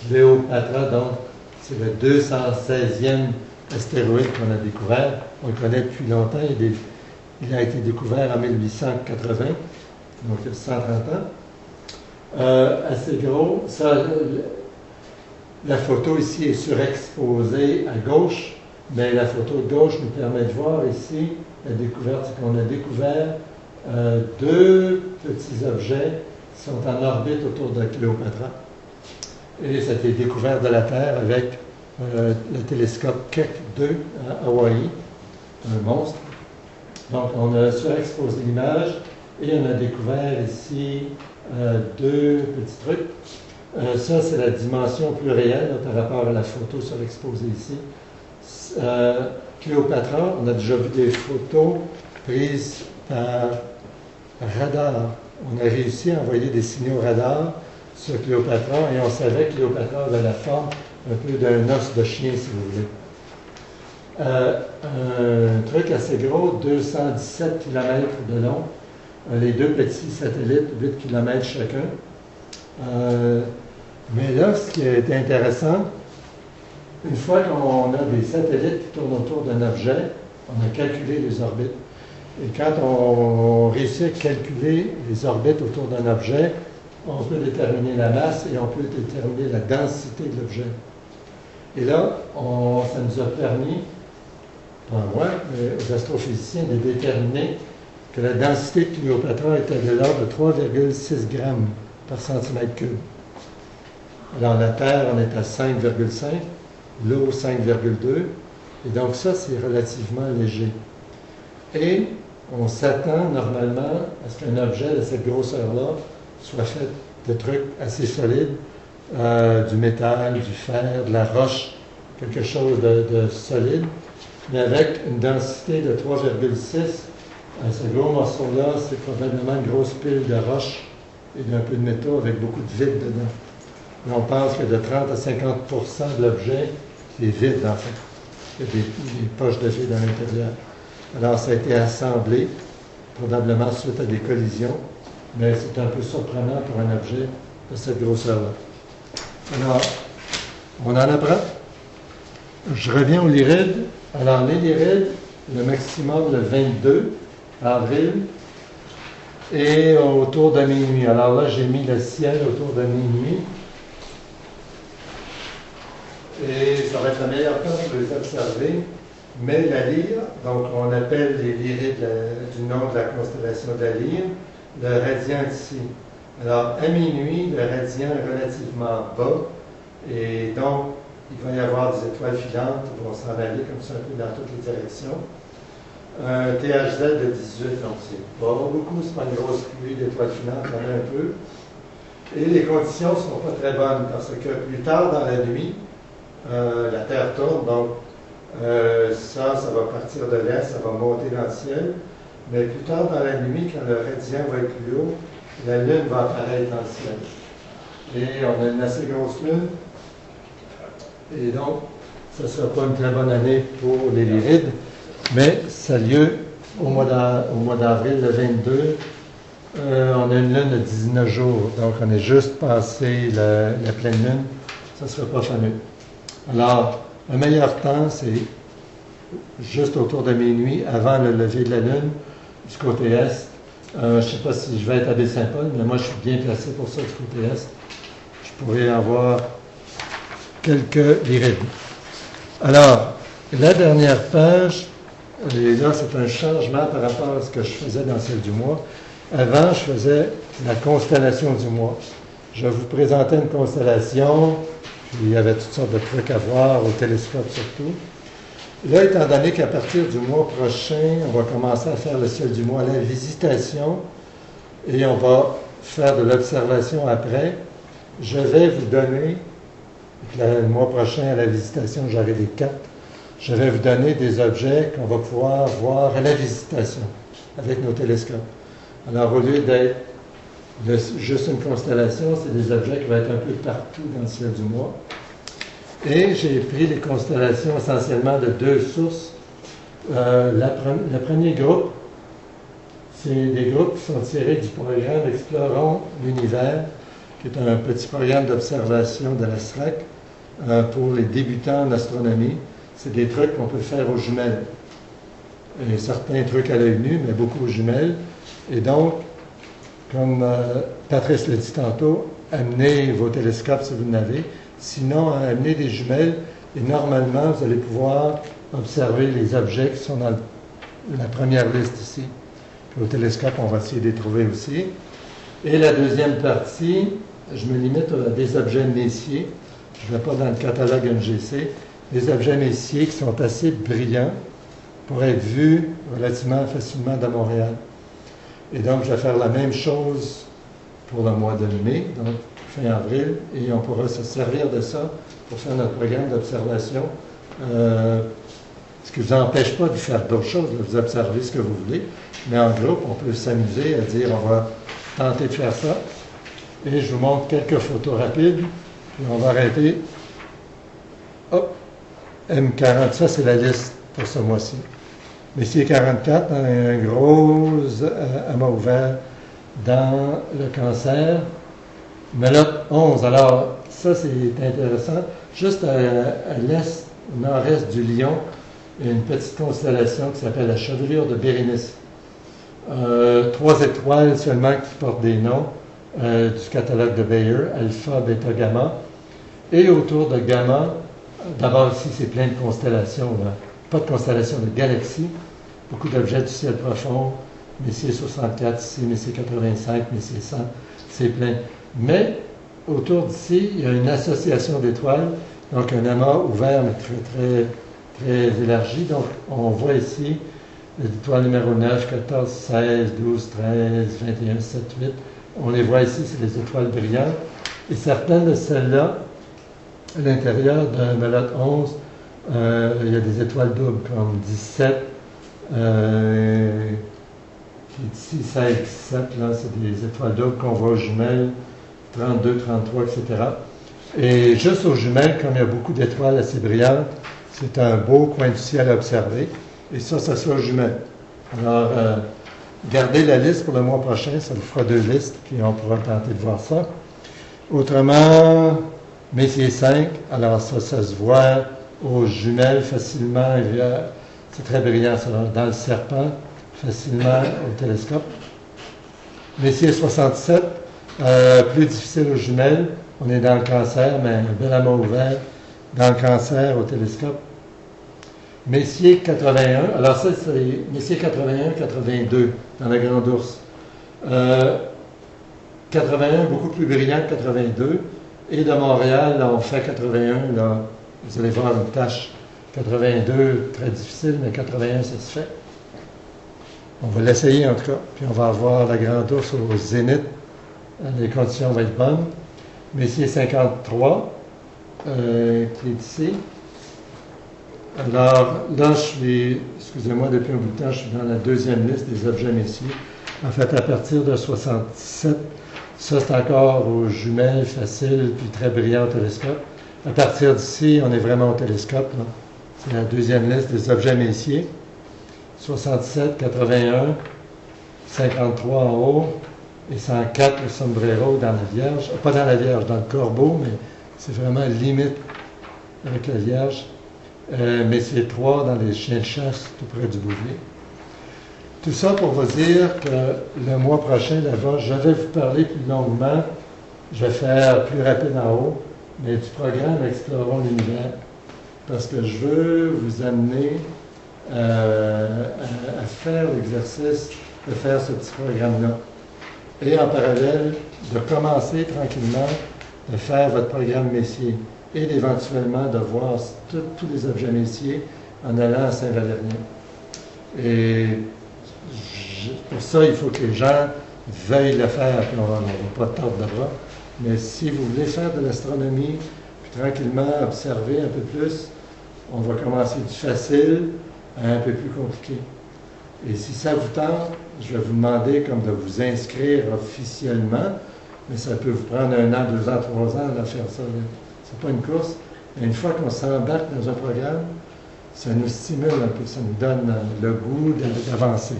Cléopatra, donc, c'est le 216e astéroïde qu'on a découvert. On le connaît depuis longtemps. Il a été découvert en 1880, donc il y a 130 ans. Assez gros. Ça, la photo ici est surexposée à gauche, mais la photo de gauche nous permet de voir ici la découverte, c'est qu'on a découvert deux petits objets qui sont en orbite autour de Cléopatra. Et ça a été découvert de la Terre avec le télescope Keck 2 à Hawaï, un monstre. Donc, on a surexposé l'image et on a découvert ici deux petits trucs. Ça, c'est la dimension plus réelle là, par rapport à la photo surexposée ici. Cléopatra, on a déjà vu des photos prises par radar. On a réussi à envoyer des signaux radar sur Cléopatra et on savait que Cléopatra avait la forme un peu d'un os de chien, si vous voulez. Un truc assez gros, 217 km de long, les deux petits satellites, 8 km chacun. Mais là, ce qui est intéressant, une fois qu'on a des satellites qui tournent autour d'un objet, on a calculé les orbites. Et quand on réussit à calculer les orbites autour d'un objet, on peut déterminer la masse et on peut déterminer la densité de l'objet. Et là, ça nous a permis, pas moi, mais aux astrophysiciens, de déterminer que la densité de Cléopatra était de l'ordre de 3,6 grammes par centimètre cube. Alors la Terre, on est à 5,5, l'eau 5,2, et donc ça, c'est relativement léger. Et on s'attend normalement à ce qu'un objet de cette grosseur-là soit fait de trucs assez solides, du métal, du fer, de la roche, quelque chose de solide, mais avec une densité de 3,6. Ce gros morceau-là, c'est probablement une grosse pile de roche et d'un peu de métaux avec beaucoup de vide dedans. Et on pense que de 30 à 50% de l'objet est vide, en fait. Il y a des poches de vide à l'intérieur. Alors, ça a été assemblé, probablement suite à des collisions, mais c'est un peu surprenant pour un objet de cette grosseur-là. Alors, on en apprend. Je reviens aux lyrides. Alors, les lyrides, le maximum le 22 avril et autour de minuit. Alors là, j'ai mis le ciel autour de minuit. Et ça va être la meilleure temps pour les observer. Mais la lyre, donc on appelle les lyrides du nom de la constellation de la lyre, le radiant ici. Alors, à minuit, le radiant est relativement bas. Et donc, il va y avoir des étoiles filantes qui vont s'en aller comme ça un peu dans toutes les directions. Un THZ de 18, donc c'est pas beaucoup, c'est pas une grosse pluie d'étoiles filantes, il y en a un peu. Et les conditions ne sont pas très bonnes parce que plus tard dans la nuit, la Terre tourne, donc ça va partir de l'est, ça va monter dans le ciel. Mais plus tard dans la nuit, quand le radiant va être plus haut, la Lune va apparaître dans le ciel. Et on a une assez grosse Lune. Et donc, ce ne sera pas une très bonne année pour les lyrides, mais ça a lieu au mois d'avril, le 22. On a une lune de 19 jours, donc on est juste passé la pleine lune. Ça ne sera pas fameux. Alors, le meilleur temps, c'est juste autour de minuit, avant le lever de la lune, du côté est. Je ne sais pas si je vais être à Baie-Saint-Paul, mais moi, je suis bien placé pour ça du côté est. Je pourrais avoir quelques lyrides. Alors, la dernière page, et là, c'est un changement par rapport à ce que je faisais dans celle du mois. Avant, je faisais la constellation du mois. Je vous présentais une constellation, puis il y avait toutes sortes de trucs à voir, au télescope surtout. Là, étant donné qu'à partir du mois prochain, on va commencer à faire le ciel du mois à la visitation, et on va faire de l'observation après, je vais vous donner, le mois prochain à la visitation, j'aurai des cartes, je vais vous donner des objets qu'on va pouvoir voir à la visitation avec nos télescopes. Alors, au lieu d'être juste une constellation, c'est des objets qui vont être un peu partout dans le ciel du mois. Et j'ai pris les constellations essentiellement de deux sources. Le premier groupe, c'est des groupes qui sont tirés du programme Explorons l'univers, qui est un petit programme d'observation de l'ASTRAC pour les débutants en astronomie. C'est des trucs qu'on peut faire aux jumelles. Et certains trucs à l'œil nu, mais beaucoup aux jumelles. Et donc, comme Patrice l'a dit tantôt, amenez vos télescopes si vous en avez. Sinon, amenez des jumelles et normalement, vous allez pouvoir observer les objets qui sont dans la première liste ici. Puis au télescope, on va essayer de les trouver aussi. Et la deuxième partie, je me limite à des objets messiers. Je ne vais pas dans le catalogue NGC. Des objets messiers qui sont assez brillants pour être vus relativement facilement de Montréal. Et donc, je vais faire la même chose pour le mois de mai, donc fin avril, et on pourra se servir de ça pour faire notre programme d'observation. Ce qui ne vous empêche pas de faire d'autres choses, de vous observer ce que vous voulez, mais en groupe, on peut s'amuser à dire on va tenter de faire ça. Et je vous montre quelques photos rapides, puis on va arrêter. Hop, M40, ça c'est la liste pour ce mois-ci. Messier 44, un gros amas ouvert dans le Cancer. Melotte 11, alors ça c'est intéressant. Juste à l'est, au nord-est du Lion, il y a une petite constellation qui s'appelle la Chevelure de Bérénice. 3 étoiles seulement qui portent des noms du catalogue de Bayer, Alpha, Beta, Gamma. Et autour de Gamma, d'abord ici c'est plein de constellations, là. Pas de constellations, de galaxies, beaucoup d'objets du ciel profond, Messier 64 ici, Messier 85, Messier 100, c'est plein. Mais autour d'ici, il y a une association d'étoiles, donc un amas ouvert mais très, très, très élargi. Donc on voit ici l'étoile numéro 9, 14, 16, 12, 13, 21, 7, 8, On les voit ici, c'est des étoiles brillantes. Et certaines de celles-là, à l'intérieur d'un Melotte 11, il y a des étoiles doubles, comme 17, puis ici 16, 17, là, c'est des étoiles doubles qu'on voit aux jumelles, 32, 33, etc. Et juste aux jumelles, comme il y a beaucoup d'étoiles assez brillantes, c'est un beau coin du ciel à observer. Et ça c'est aux jumelles. Alors, gardez la liste pour le mois prochain, ça vous fera 2 listes, puis on pourra tenter de voir ça. Autrement, Messier 5, alors ça se voit aux jumelles facilement, c'est très brillant ça, dans le serpent, facilement au télescope. Messier 67, plus difficile aux jumelles, on est dans le Cancer, mais un bel amas ouvert dans le Cancer au télescope. Messier 81, alors ça c'est Messier 81, 82 dans la Grande Ourse. 81 beaucoup plus brillant que 82. Et de Montréal, là, on fait 81, là, vous allez voir une tâche. 82, très difficile, mais 81, ça se fait. On va l'essayer en tout cas, puis on va avoir la Grande Ourse au zénith. Les conditions vont être bonnes. Messier 53, qui est ici. Alors, là, excusez-moi, depuis un bout de temps, je suis dans la 2e liste des objets messiers. En fait, à partir de 67, ça c'est encore aux jumelles faciles, puis très brillant au télescope. À partir d'ici, on est vraiment au télescope, là. C'est la 2e liste des objets messiers. 67, 81, 53 en haut, et 104 le sombrero dans la Vierge. Pas dans la Vierge, dans le Corbeau, mais c'est vraiment limite avec la Vierge. Messier 3 dans les chiens de chasse, tout près du Bouvier. Tout ça pour vous dire que le mois prochain, là-bas, je vais vous parler plus longuement. Je vais faire plus rapide en haut, mais du programme Explorons l'univers. Parce que je veux vous amener à faire l'exercice de faire ce petit programme-là. Et en parallèle, de commencer tranquillement de faire votre programme Messier et éventuellement de voir tous les objets Messier en allant à Saint-Valérien. Et pour ça, il faut que les gens veuillent le faire, puis on n'aura pas de tordre de bras. Mais si vous voulez faire de l'astronomie, puis tranquillement observer un peu plus, on va commencer du facile à un peu plus compliqué. Et si ça vous tente, je vais vous demander comme de vous inscrire officiellement, mais ça peut vous prendre 1 an, 2 ans, 3 ans à faire ça. C'est pas une course, mais une fois qu'on s'embarque dans un programme, ça nous stimule un peu, ça nous donne le goût d'avancer.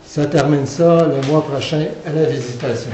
Ça termine ça le mois prochain à la Visitation.